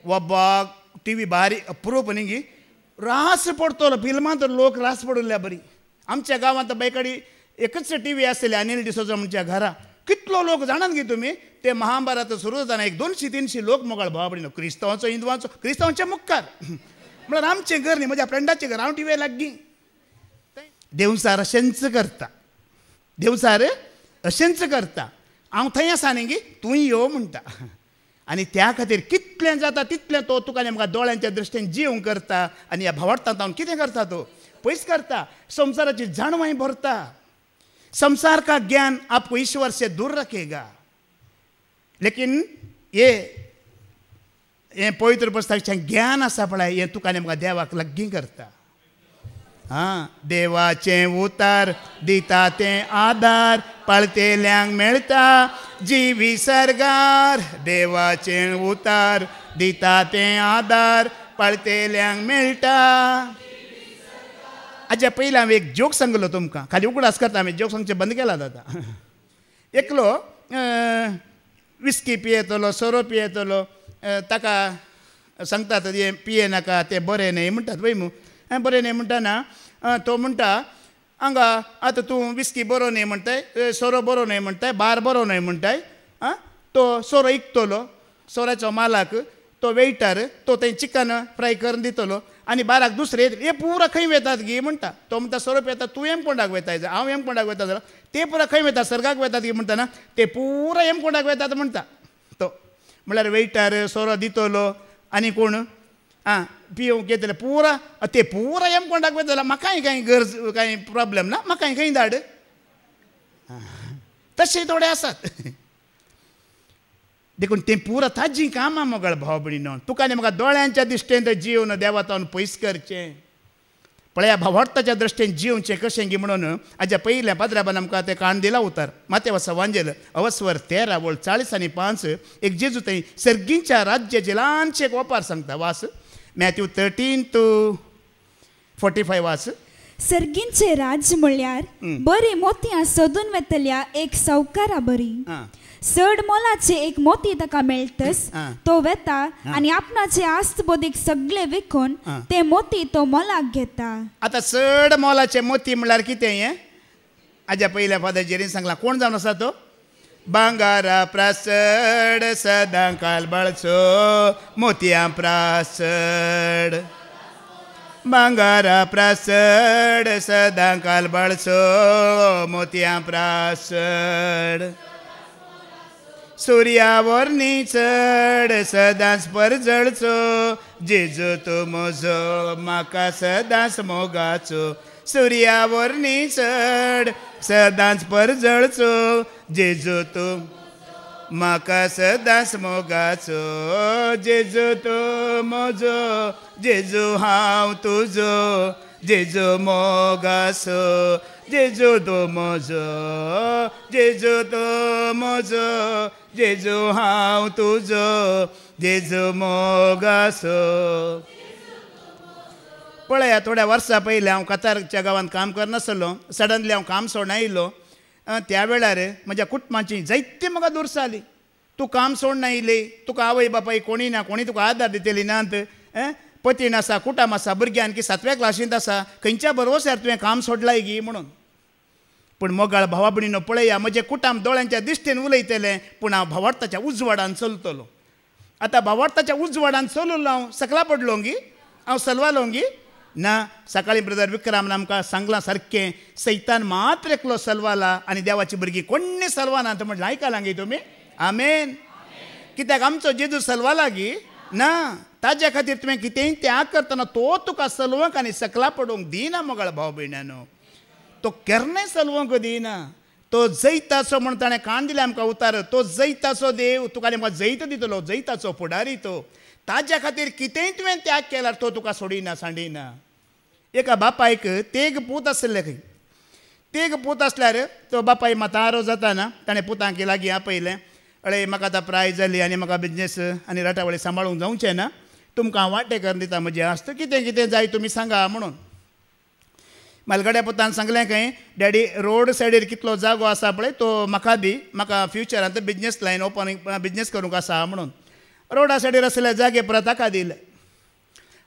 वब्बा टीव्ही बारी अप्रूप न्ही गी रास पडटलो फिल्मांत लोक रास पडल्या बरी आमच्या गांवांत बायकडी एकच टीव्ही आसतली अनिल डिसोजा म्हणच्या घरा कितलो लोक जाणान गी तुमी ते महाभारत सुरू जाताना एक 200-300 लोक मोगाळ भावा भयणीनो क्रिस्तांवाचो हिंदुवाचो क्रिस्तांवांचे मुखार म्हळ्यार आमचें घर न्ही म्हज्या फ्रेंडाचें घर हांव टिवे लागीं देवसार अशेंच करता देवसार अशेंच करता हांव थंय आसा न्ही गी तूंय यो म्हणटा आनी त्या खातीर कितलें जाता तितलें तो तुका म्हाका दोळ्यांच्या दृश्टीन जीव करता आनी ह्या भावार्थांत हांव कितें करता तो पयस करता संवसाराची जाणवाय भरता संसार का ज्ञान आपको ईश्वर से दूर रखेगा लेकिन ये पवित्र पुस्तकाचें ज्ञान आसा पळय हें तुका म्हाका देवाक लागीं करता देवाचें उतार दिता तें आदार पळतेल्यांक मेळटा जिवी सरगार देवाचें उतार दिता तें आदार पळतेल्यांक मेळटा हाच्या पयलीं हांवें एक जोक सांगलो तुमकां खाली उगडास करता हांवें जोक सांगचें बंद केला जाता एकलो विस्की पियेतलो सोरो पियेतलो ताका सांगतात हें पिये नाका तें बरें न्हय म्हणटात पळय मू बरें न्हय म्हणटाना तो म्हणटा हांगा आतां तूं विस्की बरो न्हय म्हणटाय सोरो बरो न्हय म्हणटाय बार बरो न्हय म्हणटाय तो सोरो इकतलो सोऱ्याचो मालक तो वेटर तो थंय चिकन फ्राय करून दितलो आनी बाराक दुसरे हे पुरा खंय वेतात गी म्हणटा तो म्हणटा सोरो पियेता तूं हेमकोंडाक वयताय हांव हेमकोंडाक वयता जाल्यार ते पुरा खंय वेता सर्गाक वेतात गी म्हणटा ना ते पुरा हेमकोंडाक वेतात म्हणटा तो म्हळ्यार वेटर सोरो दितलो आनी कोण पिवंक येतले पुरा ते पुरा हेमकोंडाक वयता जाल्यार म्हाकाय कांय गरज कांय प्रॉब्लेम ना म्हाकाय खंय धाड तशें थोडे आसात देखून तें पुरा ताजीं कामां मोगाळ भाव भयणीनो तुका आनी म्हाका दोळ्यांच्या दिश्टेन जीवन देवातावन पयस करचें पळया भावार्थाच्या दृश्टेन जिवचें कशें गी म्हणून हाज्या पयल्या पाद्राबान आमकां तें काण दिला उतार मातेवा सवांजेल अवस्वर 13:40-5 एक जेजू थंय सर्गींच्या राज्याचे ल्हानशें एक ओपार सांगता वास मॅथ्यू 13:45 वास सर्गींचे राज्य म्हळ्यार बरी मोतयां सोदून वेतल्या एक सावकारा बरी चड मोलाचे एक मोती ताका मेळटस तो वेता आनी आपणाचे आस्त बोदीक सगळे विकून ते मोती तो मोलाक घेता आतां चड मोलाचे मोती म्हळ्यार कितें हें हाज्या पयल्या फादर सांगला कोण जावन आसा तो भांगारा प्रासड सदां कालबाळचो मोतयां प्रासड भांगारा प्रासड सदां कालबाळचो मोतयां प्रासड सुर्यावरनी चड सदांच परजळचो जेजू तूं म्हजो म्हाका सदांच मोगाचो सुर्यावरनी चड सदांच परजळचो जेजू तूं म्हाका सदांच मोगाचो जेजू तूं म्हजो जेजू हांव तुजो जेजू मोगाचो जेजू तूं म्हजो जेजू तूं म्हजो जेजू हांव तुजो जेजू मोगाचो पळया थोड्या वर्सां पयलीं हांव कतारच्या गांवांत काम करनासलो सडनली हांव काम सोडून आयिल्लो त्या वेळार म्हज्या कुटुंबाची जायती म्हाका दुरस जाली तूं काम सोडून आयली तुका आवय बापाय कोणी ना कोणी तुका आदार दितली नात पतीन आसा कुटुंब आसा भुरगीं आणकी 7व्या क्लासींत आसा खंयच्या भरवस्यार तुवें काम सोडलाय गी म्हणून पूण मोगाळ भावा भयणीनो पळया म्हजें कुटुंब दोळ्यांच्या दिश्टेन उलयतलें पूण हांव भावार्थाच्या उजवाडान चलतलो आतां भावार्थाच्या उजवाडान चललो हांव सकला पडलो गी हांव सलवालो गी ना सकाळीं ब्रदर विक्रमान आमकां सांगलां सारकें सैतान मात्र एकलो सलवाला आनी देवाची भुरगीं कोण्णी सलवाना तो म्हटलें आयकलां गी तुमी आमेन कित्याक आमचो जेजू सलवाला गी ना ताज्या खातीर तुवें कितेंय त्याग करतना तो तुका सलवंक आनी सकला पडोवंक दिना मोगाळ भाव भयणानो तो केन्नाय सलवंक दिना तो जैताचो म्हण ताणें काण दिलें आमकां उतार तो जैताचो देव तुका आमकां जैत दितलो जैताचो फुडारी तो ताज्या खातीर कितेंय तुवें त्याग केल्यार तो तुका सोडिना सांडिना एका बापायक तेग पूत आसले खंय तेग पूत आसल्यार तो बापाय म्हातारो जाताना ताणें पुतांक लागीं आपयलें अळे म्हाका आतां प्राय जाली आनी म्हाका बिजनेस आनी राटावळी सांबाळूंक जावचें ना तुमकां हांव वांटेकार दिता म्हजें आस्त कितें कितें जाय तुमी सांगा म्हणून मालगड्या पुतान सांगलें खंय डॅडी रोड सायडीर कितलो जागो आसा पळय तो म्हाका दी म्हाका फ्युचरांत बिजनेस लायन ओपन बिजनेस करूंक आसा म्हणून रोडा सायडीर आसले जागे परत ताका दिले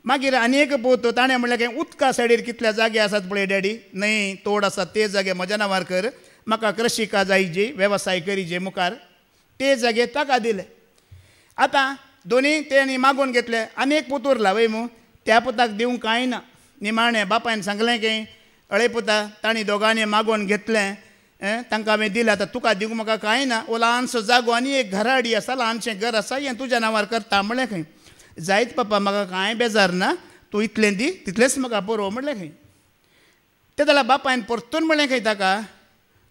मागीर आनी एक पूत ताणें म्हणलें खंय उदका सायडीर कितले जागे आसात पळय डॅडी न्हय तोड आसात ते जागे म्हज्या नांवार कर म्हाका कृशिका जाय जी वेवसाय करी जे मुखार ते जागे ताका दिले. आतां दोनी तेणी मागून घेतले. आनी एक पूत उरला वय मू, त्या पुताक दिवंक कांय ना. निमाणें बापायन सांगलें की अळे पुता तांणी दोगांनी मागून घेतलें, तांकां हांवें दिलें, आतां तुका दिवंक म्हाका कांय ना. वो ल्हानसो जागो आनी एक घराडी आसा, ल्हानशें घर आसा, हें तुज्या नांवार करता म्हणलें खंय. जायत पापा म्हाका कांय बेजार ना, तूं इतलें दी, तितलेंच म्हाका पुरो म्हणलें खंय. तें जाल्यार बापायन परतून म्हणलें खंय ताका,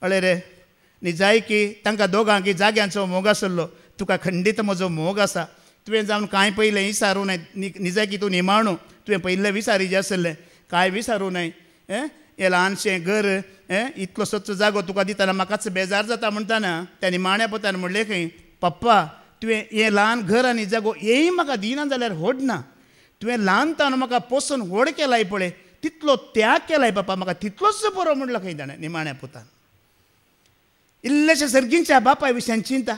अळे रे न्ही जाय की तांकां दोगांक जाग्यांचो मोग आसलो, तुका खंडीत म्हजो मोग आसा. तुवें जावन कांय पयलें विचारूं न्हय, न्ही की तूं निमाणो, तुवें पयलें विचारीचें आसलें, कांय विचारूं न्हय. हें ल्हानशें घर, इतलो स्वच्छ जागो तुका दितना म्हाकाच बेजार जाता म्हणटाना त्या निमाण्या पुतान म्हणलें खंय, पप्पा तुवें हें ल्हान घर आनी जागो हेंय म्हाका दिना जाल्यार व्हड ना. तुवें ल्हानतान म्हाका पोसून व्हड केलाय पळय, तितलो त्याग केलाय पप्पा, म्हाका तितलोच बरो म्हणलो खंय ताणें निमाण्या पुतान. इल्लेशें सर्गींच्या बापाय विशयान चिंता.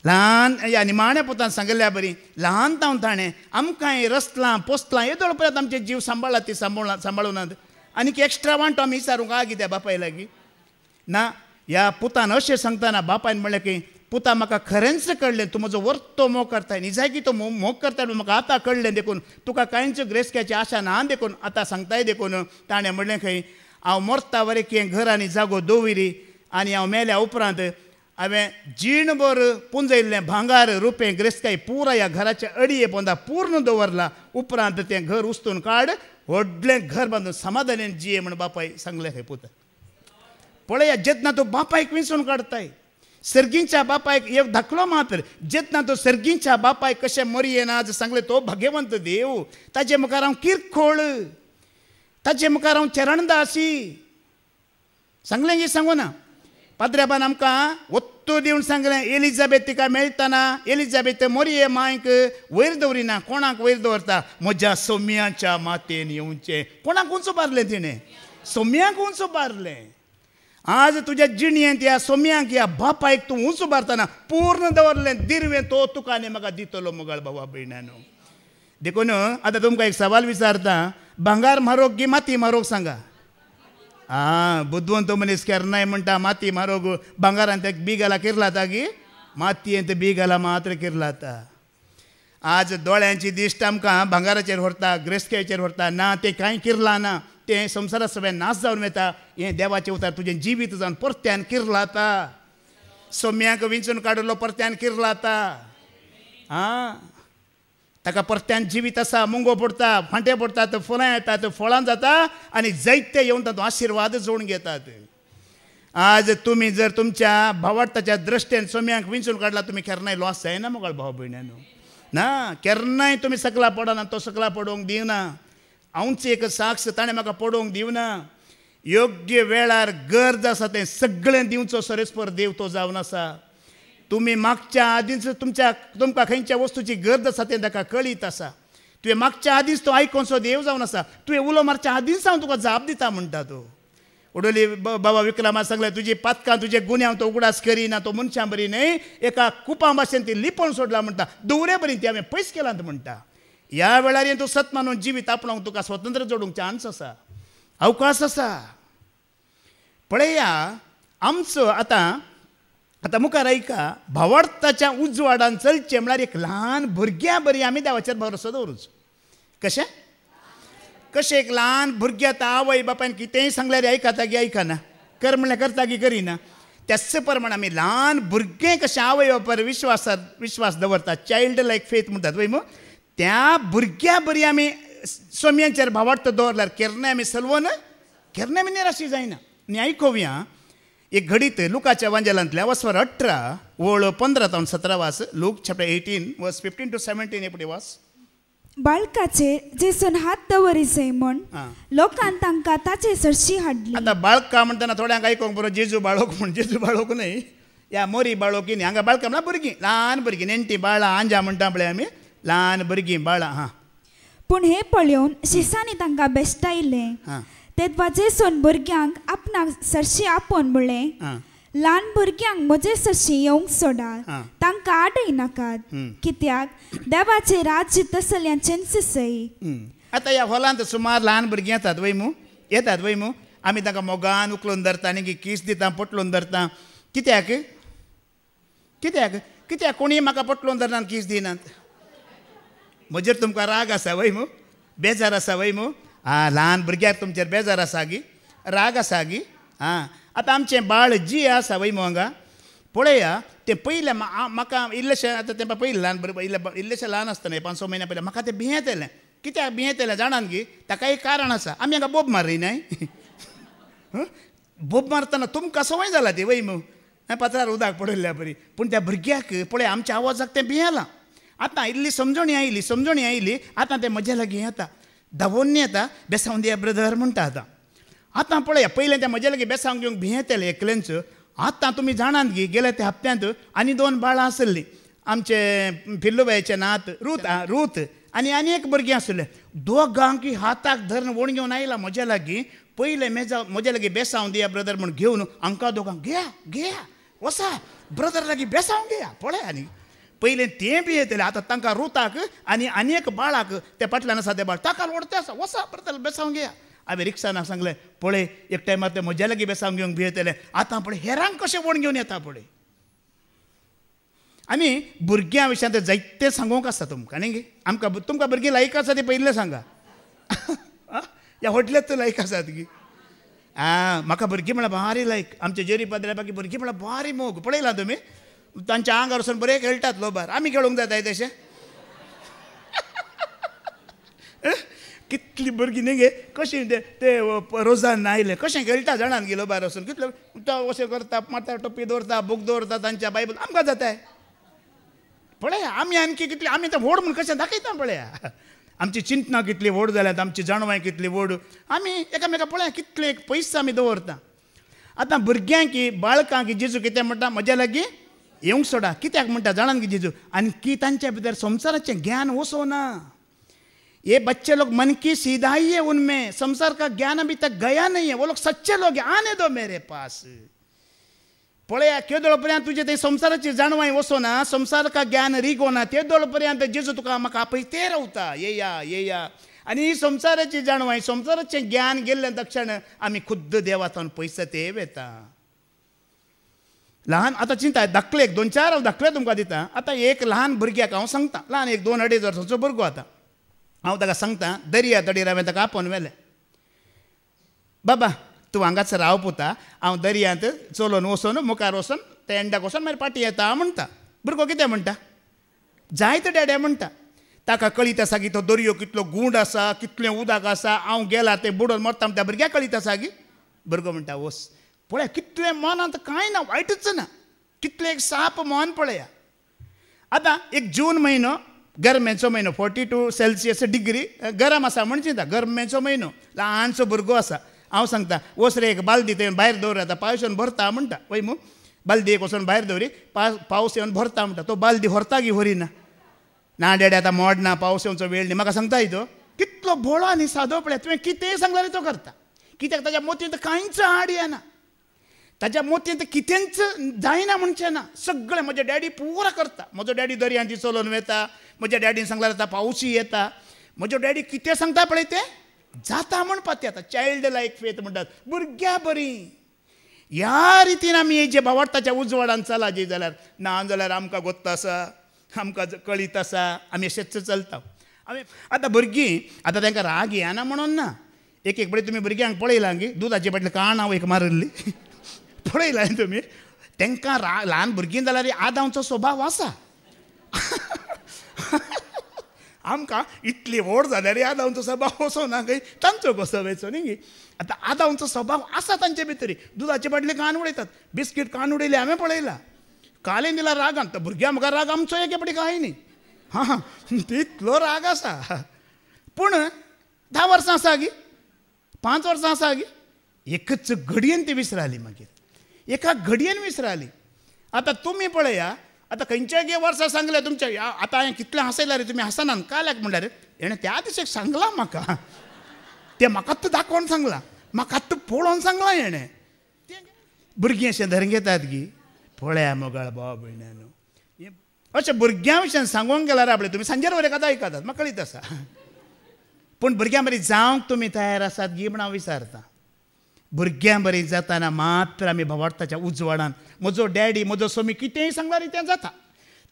ल्हान ह्या निमाण्या पुतान सांगल्या बरी, ल्हान तावन ताणें आमकांय रस्तलां पोसलां येदोळ पर्यंत आमचे जीव सांबाळात ती सांबाळूनात. आनीक एक्स्ट्रा वांटो आमी विचारूंक आ कित्या बापाय लागीं ना. ह्या पुतान अशें सांगतना बापायन म्हणलें की पुता म्हाका खरेंच कळ्ळें, तूं म्हजो वर्तो मोग करताय, निजाय की तो मोग करताय म्हाका आतां कळ्ळें देखून. तुका कांयच ग्रेसक्याची आशा ना देखून आतां सांगताय देखून. ताणें म्हणलें खंय, हांव मरता वरें की हें घर आनी जागो दवरी, आनी हांव मेल्या उपरांत हांवें जीणभर पुंजयल्लें भांगार रुपें ग्रेसकाय पुरा ह्या घराच्या अडये पोंदा पूर्ण दवरला. उपरांत तें घर उस्तून काड, व्हडलें घर बांदून समाधानान जिये म्हण बापाय सांगलें खंय पुता. पळय जेतना तो बापायक विंचून काडताय, सर्गींच्या बापायक एक धाकलो मात्र जेतना तो सर्गींच्या बापायक कशें मरयेन आज सांगलें तो भाग्यवंत देव. ताचे मुखार हांव किरकोळ, ताचे मुखार हांव चरणदासी. सांगलें की सांगू ना, पाद्र्याबान आमकां वत्तो दिवन सांगलें, एलिझाबेथ तिका मेळटाना एलिझाबेथ मोरये मांयक वयर दवरिना. कोणाक वयर दवरता? म्हज्या सोम्याच्या मातेन येवचें. कोणाक उंच बारलें तिणें? सोम्याक उंच बारलें. आज तुज्या जिणयेंत ह्या सोम्यांक ह्या बापायक तूं उंच बारतना पूर्ण दवरलें दिरवें तो तुका आनी म्हाका दितलो मोगाळ भावा भयणानो. देखून आतां तुमकां एक सवाल विचारता, भांगार म्हारोग की माती म्हारोग सांगा. बुद्वंत मनीस केरनाय म्हणटा माती म्हारोग, भांगारान ते बी घाला किरलाता की मातयेंत बी घाला मात्र किरलाता. आज दोळ्यांची दिश्ट आमकां भांगाराचेर व्हरता, ग्रेसकेचेर व्हरता. ना तें कांय किरला ना, तें संवसारा सगळें नाश जावन वता. हें देवाचें उतार तुजें जिवीत जावन परत्यान किरलाता. सोम्याक विंचून काडलो परत्यान किरलाता. ताका परत्यान जिवीत आसा, मुंगो पडटा, फांटे पडटात, फुलां येतात, फळां जाता आनी जायते येवन तातूंत आशिर्वाद जोडून घेतात. आज तुमी जर तुमच्या भावार्थाच्या दृश्टेन सोम्यांक विंचून काडला, तुमी केन्नाय लॉस जायना मोगाळ भाव भयणानो. ना केन्नाय तुमी सकला पडना, तो सकला पडोवंक दिवना. हांवच एक साक्ष, ताणें म्हाका पडोवंक दिवना. योग्य वेळार गरज आसा तें सगळें दिवचो सरेस्पर देव तो जावन आसा. तुमी मागच्या आदींच तुमकां खंयच्या वस्तूची गरज आसा तें ताका कळीत आसा. तुवें मागच्या आदींच तो आयकोनसो देव जावन आसा. तुवें उलो मारच्या आदींच हांव तुका जाप दिता म्हणटा तो. उडोली बाबा विक्रमान सांगलें, तुजी पातकां तुजे गुन्यांव तो उगडास करिना, तो मनशां बरी न्हय, एका कुपां भाशेन ती लिपोवन सोडला म्हणटा. दवरे बरी ती हांवें पयस केलांत म्हणटा. ह्या वेळार तूं सत मानून जिवीत आपणावंक तुका स्वतंत्र जोडूंक चान्स आसा, अवकाश आसा. पळया आमचो आतां मुखार ऐका, भावार्थाच्या उजवाडान चलचें म्हळ्यार एक ल्हान भुरग्या बरी आमी देवाचेर भरोसो दवरूचो. कशें एक ल्हान भुरग्या आतां आवय बापायन कितेंय सांगल्यार आयकता की आयकना, कर म्हणल्यार करता की करिना. त्याच प्रमाण आमी ल्हान भुरगें कशें आवय बापायर विश्वास दवरता, चायल्ड लायक फेथ म्हणटात वय मू, त्या भुरग्या बरी आमी सोम्यांचेर भावार्थ दवरल्यार केन्नाय आमी सलवून केन्नाय आमी निराशी जायना. आनी आयकोवया एक घडीत लुकाच्या वांजेलांतल्या वसवर 18 ओळ 15 ते 17 वास. लूक चॅप्टर 18 वर्स 15 to 17 एपडी वास. बाळकाचेर जेसून हात दवरिसे म्हण लोकांन तांकां ताचे सरशी हाडली. आतां बाळका म्हणटना थोड्यांक आयकोंक बरो जेजू बाळोक म्हण, जेजू बाळोक न्हय, ह्या मोरी बाळोकी न्ही. हांगा बाळका म्हळ्यार भुरगीं, ल्हान भुरगीं, नेण्टी बाळां, आंजा म्हणटा पळय आमी, ल्हान भुरगीं बाळां. पूण हें पळोवन शिसांनी तांकां बेश्टायलें. तेदवा जेसून भुरग्यांक आपणाक सरशी आपोवन म्हणलें, ल्हान भुरग्यांक म्हजे सरशी येवंक सोडात, तांकां आडय नाकात, कित्याक देवाचें राज्य तसल्यांचें सय. आतां ह्या हॉलांत सुमार ल्हान भुरगीं येतात वय मू. आमी तांकां मोगान उखलून धरता, आनी किस दिता, पटलून धरता. कित्याक? कित्याक कोणी म्हाका पटलोवन धरनात किस दिनात म्हजेर तुमकां राग आसा वय मू बेजार आसा वय मू ल्हान भुरग्याक तुमचेर बेजार आसा गी राग आसा गी आतां आमचें बाळ जी आसा वय मू हांगा पळया तें पयलें म्हाका इल्लेशें आतां तें पयलें ल्हान इल्लेशें ल्हान आसतना 5-6 म्हयन्या पयलें म्हाका तें भियेंतलें कित्याक भियेंतलें जाणात गी ताका एक कारण आसा आमी हांगा बोब मारली न्हय बोब मारतना तुमकां संवय जाला ती वय मू पत्रार उदक पडयल्ल्या बरी पूण त्या भुरग्याक पळय आमच्या आवाजाक तें भियेलां आतां इल्ली समजणी आयली आतां तें म्हज्या लागीं येता धांवोन येता बेसांव दिया ब्रदर म्हणटा आतां पळया पयलें तें म्हज्या लागीं बेसांव घेवंक भियेंतलें एकलेंच आतां तुमी जाणात गी गेल्या त्या हप्त्यांत आनी 2 बाळां आसलीं आमचे फिल्लूबायेचें नात रूथ आनी एक भुरगें आसलें दोगांकी हाताक धरून वण घेवन आयला म्हज्या लागीं पयलें म्हज्या लागीं बेसांव दिया ब्रदर म्हूण घेवन हांकां दोगांक घेया वसा ब्रदर लागीं बेसांव घेया पळय आनी पयलें तें बी येतलें आतां तांकां रुताक आनी एक बाळाक त्या फाटल्यान आसा तें बाळ ताका ओडतें आसा वसा ब्रदर बेसांव घेया हांवें रिक्षान सांगलें पळय एक टायमार ते म्हज्या लागीं बेसांव घेवंक भियेतलें आतां पळय हेरांक कशें वण घेवन येता पळय आनी भुरग्यां विशयां तें जायतें सांगूंक आसता तुमकां न्ही आमकां तुमकां भुरगीं लायक आसा ती पयलें सांगा ह्या व्हडलेच लायक आसात गी म्हाका भुरगीं म्हळ्यार भारी लायक आमचे जेरी पाद्र्या बाकी भुरगीं म्हळ्यार भारी मोग पळयलां तुमी तांच्या आंगार वचून बरें खेळटात लोबार आमी खेळूंक जाताय तशें कितलीं भुरगीं न्ही गे कशीं ते रोजान आयले कशें खेळटा जाणात गे लोबार वचून कितले अशें करता माथ्यार टोपी दवरता बूक दवरता तांच्या बायबल आमकां जाताय पळया आमी आनकी कितली आमी तें व्हड म्हूण कशें दाखयता पळया आमची चिंतनां कितली व्हड जाल्यात आमची जाणवाय कितली व्हड आमी एकामेका पळया कितले पयस आमी दवरता आतां भुरग्यांक बाळकांक जेजू कितें म्हणटा म्हज्या लागीं येवंक सोडा कित्याक म्हणटा जाणात की जेजू आनी तांच्या भितर संवसाराचें ज्ञान वचोना ये बच्चे लोग मन की सीधाई है उनमें संसार का ज्ञान अभी तक गया नहीं है वो लोग सच्चे लोग हैं आने दो मेरे पास पळया केदोळ पर्यंत तुजे ते संसाराची जाणवाय वचोना संसार का ज्ञान रिगोना तेदोळ पर्यंत जेजू तुका म्हाका आपयते रावता येया आनी ही संसाराची जाणवाय संसाराचें ज्ञान गेल्ले दक्षण आमी खुद्द देवातान पयस ते वेता ल्हान आतां चिंता धाकलेक 2-4 हांव धाकले तुमकां दिता आतां एक ल्हान भुरग्याक हांव सांगता ल्हान एक 2-2.5 वर्साचो भुरगो आतां हांव ताका सांगता दर्या तडीर हांवें ताका आपोवन व्हेलें बाबा तूं हांगाच राव पुता हांव दर्यांत चलोवन वचोन मुखार वचोन त्या एंडाक वचोन मागीर फाटीं येता म्हणटा भुरगो कितें म्हणटा जायत डॅडे म्हणटा ताका कळीत आसा की तो दर्यो कितलो गूंड आसा कितलें उदक आसा हांव गेला तें बुडोवन मरता त्या भुरग्याक कळीत आसा गी भुरगो म्हणटा वस पळया कितलें मनांत कांय ना वायटच ना कितलें एक साप मन पळया आतां एक जून म्हयनो गरमेचो म्हयनो 42 सेल्सियस डिग्री गरम आसा म्हणची गरमेचो म्हयनो ल्हानसो भुरगो आसा हांव सांगता वच रे एक बालदी थंय भायर दवर आतां पावस येवन भरता म्हणटा वय मू बालदी एक वचून भायर दवरी पावस येवन भरता म्हणटा तो बालदी व्हरता गी व्हरिना ना डॅडे आतां मोड ना पावस येवचो वेळ न्ही म्हाका सांगता तो कितलो भोळो आनी सादो पळय तुवें कितेंय सांगल्यार तो करता कित्याक ताच्या मोतयेंत कांयच आड येना ताच्या मोतयेंत कितेंच जायना म्हणचें ना सगळें म्हजे डॅडी पुरा करता म्हजो डॅडी दर्यांची चलोवन वेता म्हज्या डॅडीन सांगल्यार आतां पावसूय येता म्हजो डॅडी कितें सांगता पळय तें जाता म्हणपाक ते आतां चायल्ड लायक फेथ म्हणटात भुरग्यां बरी ह्या रितीन आमी हेजे भावार्थाच्या उजवाडान चला जे जाल्यार ना जाल्यार आमकां गोत्त आसा आमकां कळीत आसा आमी अशेंच चलता आमी आतां भुरगीं आतां तांकां राग येना म्हणून ना एक बरें तुमी भुरग्यांक पळयलां गी दुदाचे फाटले काणां एक मारिल्ली पळयलां तुमी तांकां ल्हान भुरगीं जाल्यार आदांचो स्वभाव आसा आमकां इतली व्हड जाल्यार आदांचो स्वभाव वचोना खंय तांचो कसो वेचो न्ही आतां आदांचो स्वभाव आसा तांचे भितर दुदाचे फाटले कान उडयतात बिस्कीट कान उडयले हांवें पळयलां कालें दिला रागान तर भुरग्यां म्हाका राग आमचो एक पडी काय न्ही हां तितलो राग आसा पूण 10 वर्सां आसा गी 5 वर्सां आसा गी एकच घडयेन ती विसराली मागीर एका घडयेन विसराली आतां तुमी पळया आतां खंयच्याय गे वर्सां सांगलें तुमच्या आतां हांवें कितलें हांसयलां रे तुमी हांसनात काल्याक म्हणल्यार हेणें त्या दिसाक सांगलां म्हाका तें म्हाकाच दाखोवन सांगलां म्हाकाच पळोवन सांगलां हेणें भुरगीं अशें धरून घेतात गी पळया मोगाळ भाव भयणानो अशें भुरग्यां विशयान सांगूंक गेल्यार आपलें तुमी सांजेर वरें कथा आयकतात म्हाका कळीत आसा पूण भुरग्यां बरी जावंक तुमी तयार आसात गी म्हण हांव विचारतां भुरग्यां बरी जाताना मात्र आमी भावार्थाच्या उजवाडान म्हजो डॅडी म्हजो स्वामी कितेंय सांगल्यार तें जाता.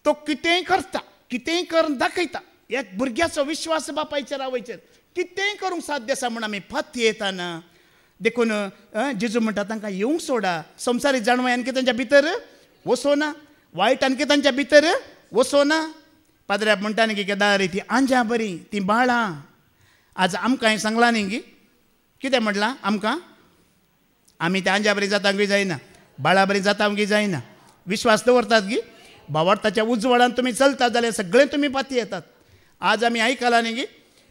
तो कितेंय करता, कितेंय करून दाखयता. एक भुरग्याचो विश्वास बापायचेर आवयचेर कितेंय करूंक साध्य आसा म्हूण आमी फात येताना देखून जेजू म्हणटा तांकां येवंक सोडा. संवसारीक जाणवाय आणखी तांच्या भितर वचोना, वायट आणखी तांच्या भितर वचोना. पाद्र्याक म्हणटा न्ही की केदारी ती आंजा बरी, ती बाळां. आज आमकां हें सांगलां न्ही गी, कितें म्हणलां आमकां? आमी त्या आंजा बरी जातांक बी जायना, बाळा बरी जातांक बी जायना. विश्वास दवरतात गी. भावार्थाच्या उजवाडान तुमी चलतात जाल्यार सगळें तुमी पाती येतात. आज आमी आयकलां न्ही गी,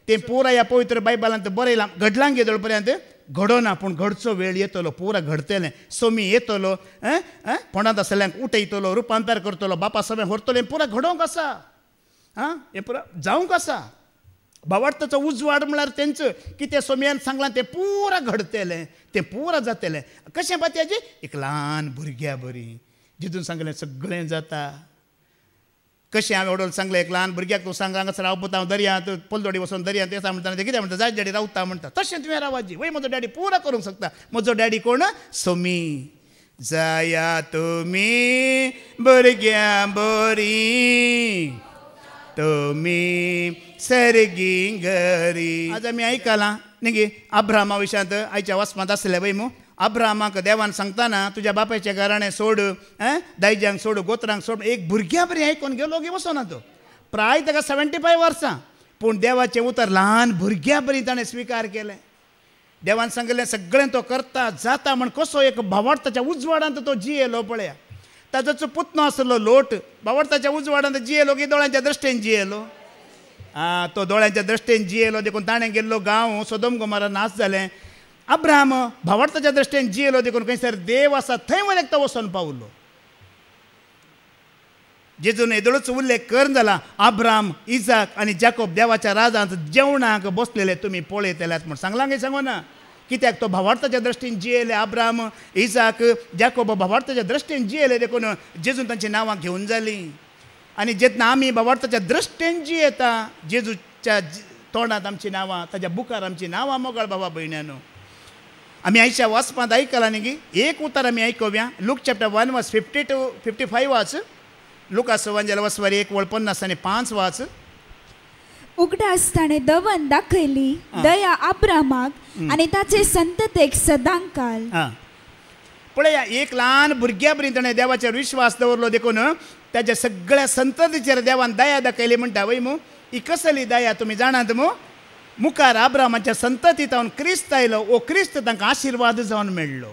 तें पुरा ह्या पवित्र बायबलांत बरयलां. घडलां गे पर्यंत घडोना, पूण घडचो वेळ येतलो, पुरा घडतलें. सोमी येतलो, फोंडांत आसल्यांक उठयतलो, रुपांतर करतलो, बापा समें व्हरतलें. पुरा घडोवंक आसा. हें पुरा जावंक आसा. भावार्थाचो उजवाड म्हळ्यार तेंचं कितें सोमयान सांगलां तें पुरा घडतलें, तें पुरा जातलें. कशें पातयाचें? एक ल्हान भुरग्या बरी. जितून सांगलें सगळें जाता. कशें हांवें वडोल सांगलें, एक ल्हान भुरग्याक तूं सांग हांगासर रावता हांव दर्यांत, पोलदोडी वचून दर्यांत तें म्हणटा तें कितें म्हणटा, जाय डॅडी रावता म्हणटा. तशें तुवें रावाजी. वय म्हजो डॅडी पुरा करूंक शकता. म्हजो डॅडी कोण? सोमी. जाया तुमी भुरग्यां बरी, तुमी सर्गी घरी. आज आमी आयकलां न्ही गे अब्राहमा विशयांत आयच्या वाचपांत आसलें वय मू. अब्राहमाक देवान सांगताना तुज्या बापायचें घराणें सोड, दायजांक सोड, गोत्रांक सोड. एक भुरग्या बरी आयकून गेलो गे वचोना तो. प्राय ताका 75 वर्सां. पूण देवाचें उतर ल्हान भुरग्या बरी ताणें स्विकार केलें. देवान सांगलें सगळें तो करता जाता म्हण कसो एक भावार्थाच्या उजवाडांत तो जियेलो पळया. ताजोच पुतनो आसलो लोट, भावार्थाच्या उजवाडांत जियेलो की दोळ्यांच्या दृश्टेन जियेलो. तो दोळ्यांच्या दृश्टेन जियेलो देखून ताणें गेल्लो गांव सोदोम गोमोरा नाश जालें. अब्राहम भावार्थाच्या दृश्टेन जियेलो देखून खंयसर देव आसा थंय वरेक तो वचोन पावलो. जेजून येदोळूच उल्लेख करून जाला, अब्राहम, इजाक आनी जाकोब देवाच्या राजांत जेवणाक बसलेले तुमी पळयतल्यात म्हूण सांगलां गे सांगो ना. कित्याक तो भावार्थाच्या दृश्टीन जियेले. अब्राहम, इजाक, जाकोब भावार्थाच्या दृश्टीन जियेले देखून जेजून तांची नांवां घेवन जालीं. आनी जेन्ना आमी भावार्थाच्या दृश्टेन जियेता, जेजूच्या तोंडांत आमची नांवां, ताच्या बुकार आमची नांवां मोगाळ भावा भयण्यानो. आमी आयच्या वाचपांत आयकलां न्ही गी. एक उतर आमी आयकुया. लूक चॅप्टर 1 वर्स 50 to 55 वाच. लुकास वांजेला वसवारी 1:50 आनी 5 वाच. उगडा आसताना दवन दाखयली दया अब्राहमाक आनी ताचे संततेक सदांकाल. पळया, एक ल्हान भुरग्या बरी ताणें देवाचेर विश्वास दवरलो देखून ताच्या सगळ्या संततीचेर देवान दया दाखयली म्हणटा वय मू. ही कसली दया तुमी जाणात मू. मुखार अब्राहमाच्या संततींत हांव क्रिस्त आयलो. ओ क्रिस्त तांकां आशिर्वाद जावन मेळ्ळो.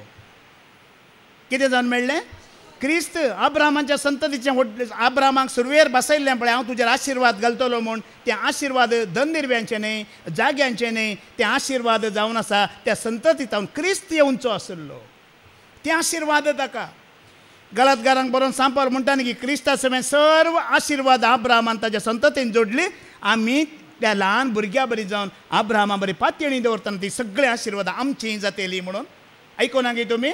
कितें जावन मेळ्ळें? क्रिस्त अब्राहमाच्या संततीचें अब्राहमाक सुरवेर बसयल्लें पळय, हांव तुजेर आशिर्वाद घालतलो म्हूण. तें आशिर्वाद धन निर्व्यांचें न्हय, जाग्यांचें न्हय, तें आशिर्वाद जावन आसा त्या संततींत हांव क्रिस्त येवचो आसलो. तें आशिर्वाद ताका. गलातकारांक बरोवन सांपार म्हणटा न्ही की क्रिस्ता समेत सर्व आशिर्वाद अब्राहमान ताच्या संततीन जोडली. आमी त्या ल्हान भुरग्या बरी जावन अब्राहमा बरी पातयेणी दवरतना ती सगळी आशिर्वाद आमचीं जातली म्हणून. आयकोना गे तुमी.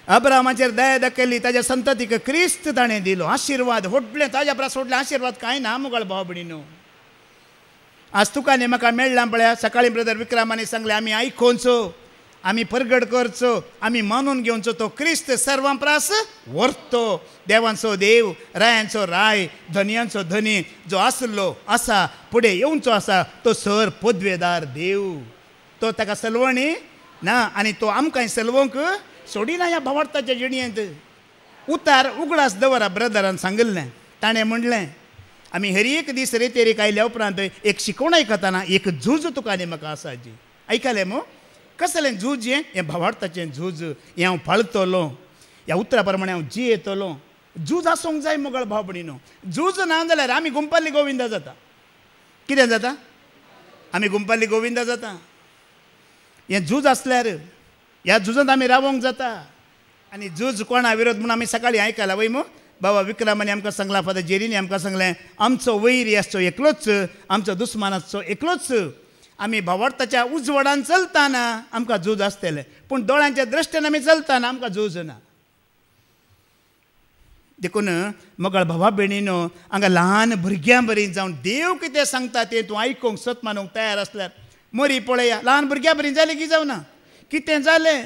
अब्राहमाचेर दया दाखयली, ताच्या संततीक क्रिस्त ताणें दिलो आशिर्वाद. व्हडलें ताज्या परस व्हडलें आशिर्वाद कांय ना मुगाळ भाव भयणीनो. आज तुका न्ही म्हाका मेळ्ळां पळया. सकाळीं ब्रदर विक्रमानी सांगलें आमी आयकोनचो, आमी परगड करचो, आमी मानून घेवचो तो क्रिस्त सर्वां प्रास व्हरतो. देवांचो देव, रायांचो राय, धनयांचो धनी, जो आसलो आसा फुडें येवचो आसा तो सर पदवेदार देव. तो ताका सलवणी ना आनी तो आमकां सलवंक सोडिना ह्या भावार्थाच्या जिणयेंत. उतार उगडास दवरा ब्रदरान सांगलें. ताणें म्हणलें आमी हर एक दीस रेतेरीक आयल्या उपरांत एक शिकोवण आयकताना एक झूज तुका आनी म्हाका आसा जी. आयकलें मो. कसलें झूज हें भावार्थाचें झूज. हें हांव पाळटलो, ह्या उतरा प्रमाणे हांव जियेतलो. झूज आसूंक जाय मुगाळ भाव भयणीनो. झूज ना जाल्यार आमी गुंपाल्ली गोविंदा जाता. कितें जाता? आमी गुंपाल्ली गोविंदा जाता. हें झूज आसल्यार ह्या झुजांत आमी रावोंक जाता. आनी झूज कोणा विरोध म्हणून आमी सकाळीं आयकलां वय मो. बाबा विक्रमानी आमकां सांगलां, फादर जेरीनी आमकां सांगलें आमचो वैरी आसचो एकलोच, आमचो दुस्मान आसचो एकलोच. आमी भावार्थाच्या उजवाडान चलताना आमकां झूज आसतलें, पूण दोळ्यांच्या दृश्टेन आमी चलताना आमकां झूज ना. देखून मोगाळ भावा भयणीनो, हांगा ल्हान भुरग्यां बरी जावन देव कितें सांगता तें तूं आयकूंक सत मानूंक तयार आसल्यार मरी पळया. ल्हान भुरग्यां बरी जाली की जावना. कितें जालें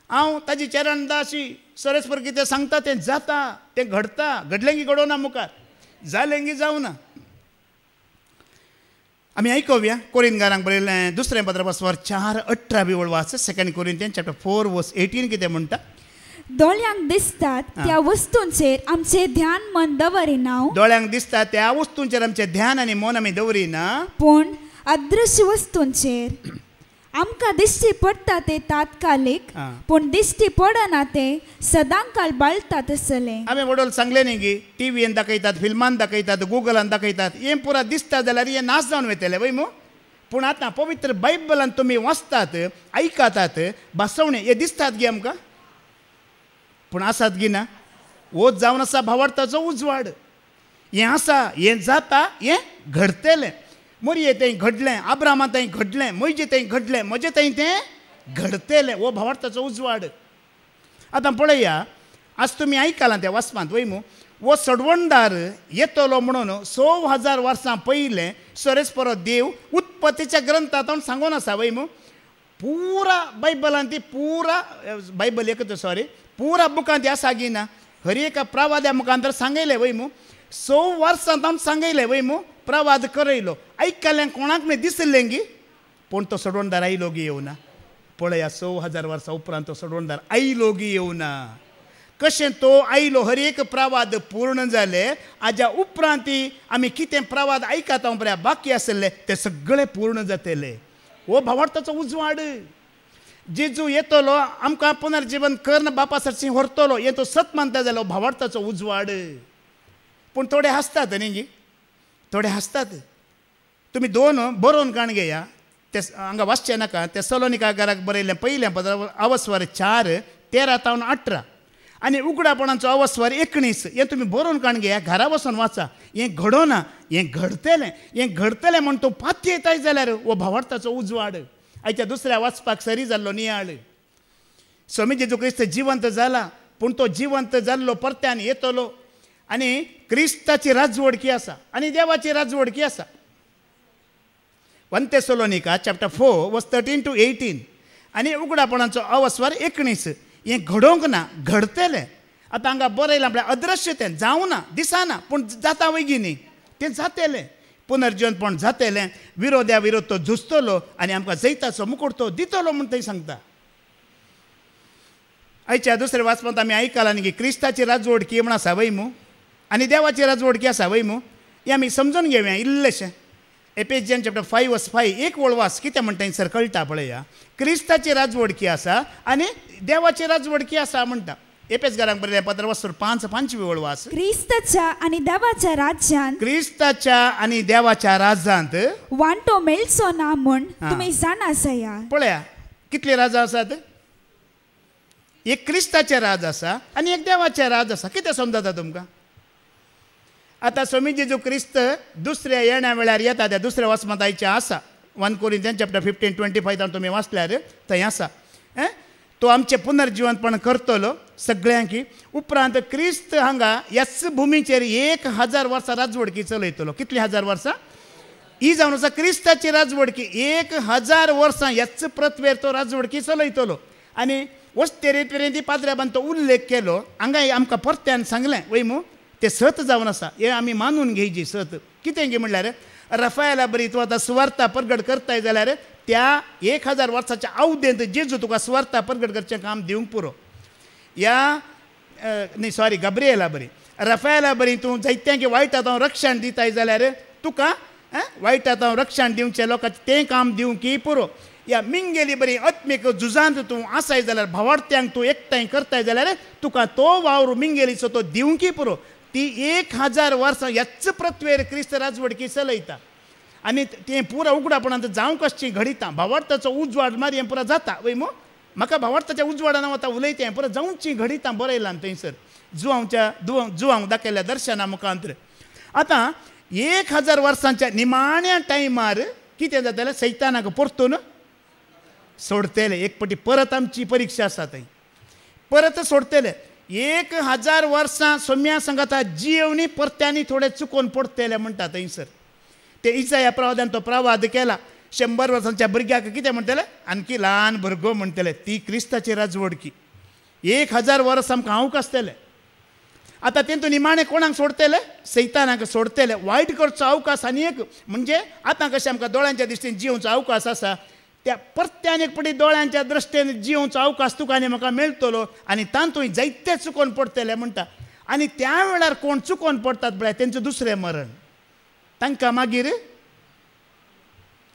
हांव ताजी चरणदासी सरस्पर कितें सांगता तें जाता तें घडता घडलें की घडोना मुखार जालें की जावना आमी आयकोवया कोरिंतकारांक बरयलें दुसरें पत्र पासवार 4:18 बिवळ वाच 2 कोरिंथियन चॅप्टर 4 वर्स 18 कितें म्हणटा दोळ्यांक दिसतात त्या वस्तूंचेर आमचे ध्यान मन दवरिना दोळ्यांक दिसता त्या वस्तूंचेर आमचें ध्यान आनी मन आमी दवरिना पूण अदृश्य वस्तूंचेर आमकां दिश्टी पडटा ते तात्कालीक पूण दिश्टी पडना ते सदांकाळ बाळटा तसलें आमी वडोल सांगलें न्ही की टीव्हीन दाखयतात फिल्मान दाखयतात गुगलान दाखयतात हें पुरा दिसता जाल्यार हें नाश जावन वयतलें वय मू पूण आतां पवित्र बायबलान तुमी वाचतात आयकातात भासवणे हे दिसतात गे आमकां पूण आसात गी ना वो जावन आसा भावार्थाचो उजवाड हें आसा हें जाता हें घडतलें मोरये तें घडलें आब्रामा थंय घडलें मोयजे थंय घडलें म्हजें थंय तें घडतलें वो भावार्थाचो उजवाड आतां पळया आज तुमी आयकलां त्या वाचपांत वय मू वो सडवणदार येतलो म्हणून 6000 वर्सां पयलें सोरेस्परो देव उत्पत्तीच्या ग्रंथांत सांगून आसा वय मू पुरा बायबलान ती पुरा बायबल एकच सॉरी पुरा बुकांत ह्या सागिना हर एका प्रवाद्या मुखांतर सांगयलें वय मू 100 वर्सां तावन सांगयलें वय मू प्रवाद करयलो आयकलें कोणाक न्ही दिसलें गी पूण तो सडवणदार आयलो गी येवना पळया 6000 वर्सां उपरांत तो सडवणदार आयलो गी येवना कशें तो आयलो हर एक प्रवाद पूर्ण जाले हाज्या उपरांत आमी कितें प्रवाद आयकात पळय बाकी आसले ते सगळे पूर्ण जातले हो भावार्थाचो उजवाड जेजू येतलो आमकां पुनर्जीवन कर्ण बापा सरसी व्हरतलो हे तो सत मानता जालो भावार्थाचो उजवाड पूण थोडे हासतात न्ही गी थोडे हासतात तुमी 2 बरोवन काण घेया ते हांगा वाचचें नाका ते सलोनिकाकाराक बरयलें पयलें पत्र अवस्वर 4:13-18 आनी उगडापणाचो अवस्वर 19 हें तुमी बरोवन काण घेया घरा वचून वाचा हें घडोना हें घडतलें म्हण तूं पातयेताय येताय जाल्यार हो भावार्थाचो उजवाड आयच्या दुसऱ्या वाचपाक सरी जाल्लो नियाळ स्वामी जेजू क्रिस्त जिवंत जाला पूण तो जिवंत जाल्लो परत्यान येतलो आनी क्रिस्ताची राजवडकी आसा आनी देवाची राजवडकी आसा 1 तेसलोनिका चॅप्टर 4 वर्स 13-18 आनी उगडापणाचो अवस्वर 19 हें घडोवंक ना घडतलें आतां हांगा बरयलां म्हळ्यार अदृश्य तें जावना दिसना पूण जाता वयगी न्ही तें जातलें पुनर्जीवनपण जातलें विरोध्या विरोध तो झुजतलो आनी आमकां जैताचो मुकुट तो दितलो म्हूण थंय सांगता आयच्या दुसऱ्या वाचपांत आमी आयकलां न्ही की क्रिस्ताची राजवडकी म्हण आसा वय मू आनी देवाची राजवडकी आसा वय मू हें आमी समजून घेवया इल्लेशें एफेसियन चॅप्टर 5 वर्स 5 एक वळवास कितें म्हणटा थंयसर कळटा पळया क्रिस्ताची राजवडकी आसा आनी देवाची राजवडकी आसा म्हणटा एफेसकारांक बरयलें पत्र वाचून 5 वळवास क्रिस्ताच्या आनी देवाच्या राज्यांत वांटो मेळचो ना म्हूण तुमी जाणासया पळया कितले राजा आसात एक क्रिस्ताचे राज आसा आनी एक देवाचे राज आसा कितें समजता तुमकां आतां स्वामी जेजू क्रिस्त दुसऱ्या येण्या वेळार येता त्या दुसऱ्या वचपांत आयचे आसा 1 कोरिंथियन चॅप्टर 15:25 तुमी वाचल्यार थंय आसा तो आमचें पुनर्जीवनपण करतलो सगळ्यांक उपरांत क्रिस्त हांगा ह्याच भुमीचेर 1000 वर्सां राजवडकी चलयतलो कितली 1000 वर्सां ही जावन आसा क्रिस्ताची राजवडकी 1000 वर्सां ह्याच पृथ्वेर तो राजवडकी चलयतलो आनी वस्ते रेतवेरेन ती पाद्र्याबान तो उल्लेख केलो हांगा आमकां परत्यान सांगलें वय मू ते सत जावन आसा हे आमी मानून घेवची सत कितें गे म्हणल्यार रफायला बरी तूं आतां सुवार्ता प्रगट करताय जाल्यार त्या 1000 वर्साच्या अवधेंत जेजू तुका सुवार्ता प्रगट करचें काम दिवंक पुरो ह्या न्ही सॉरी गब्रियला बरी रफायला बरी तूं जायत्यांक वायटांत हांव रक्षण दिताय जाल्यार तुका वायटांत हांव रक्षण दिवचें लोकांचें तें काम दिवंक पुरो ह्या मिंगेली बरी आत्मीक झुजांत तूं आसाय जाल्यार भावार्थ्यांक तूं एकठांय करताय जाल्यार तुका तो वावर मिंगेलीचो तो दिवंक पुरो ती 1000 वर्सां ह्याच पृथ्वेर क्रिस्त राजवडकी चलयता आनी तें पुरा उगडापणांत जावंक कशें घडिता भावार्थाचो उजवाड मारी हें पुरा जाता वय मू म्हाका भावार्थाच्या उजवाडान वता उलयता हें पुरा जावची घडिता बरयलां थंयसर जुवांक दाखयल्या दर्शना मुखांतर आतां 1000 वर्सांच्या निमाण्या टायमार कितें जातलें सैतानाक परतून सोडतले एक पटी परत आमची परीक्षा आसा थंय परत सोडतले 1000 वर्सां सोम्या सांगाता जिवनी परत्यांनी थोडे चुकोवन पडतले म्हणटा थंयसर ते इसाया प्रवादान तो प्रवाद केला 100 वर्सांच्या भुरग्याक कितें म्हणटले आणकी ल्हान भुरगो म्हणटले ती क्रिस्ताची राजवडकी 1000 वर्स आमकां हांवूक आसतले आतां तेतून निमाणे कोणाक सोडटले सैतानाक सोडटले वायट करचो अवकाश आनी एक म्हणजे आतां कशें आमकां दोळ्यांच्या दृश्टीन जिवचो अवकाश आसा त्या परत्यान एक पटी दोळ्यांच्या दृश्टीन जिवचो अवकाश तुका आनी म्हाका मेळटलो आनी तांतूय जायते चुकोवन पडटले म्हणटा आनी त्या वेळार कोण चुकोवन पडटात पळय तेंचें दुसरें मरण तांकां मागीर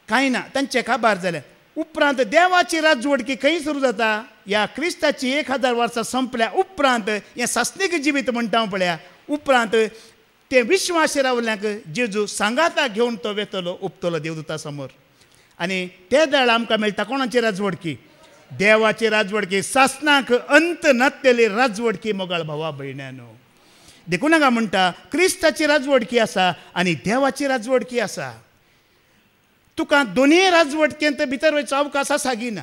कांय ना तांचें काबार जालें उपरांत देवाची राजवडकी खंय सुरू जाता ह्या क्रिस्ताची 1000 वर्सां संपल्या उपरांत हें सासणीक जिवीत म्हणटा पळया उपरांत ते विश्वासी रावल्यांक जेजू सांगाता घेवन तो वेतलो उपतलो देवदूता समोर आनी ते वेळार आमकां मेळटा कोणाची राजवडकी देवाची राजवडकी सासणाक अंत नासलेली राजवडकी मोगाळ भावा भयण्यानो देखून नाका म्हणटा क्रिस्ताची राजवडकी आसा आनी देवाची राजवडकी आसा तुका दोनी राजवडकेंत भितर वयचो अवकाश आसा गी ना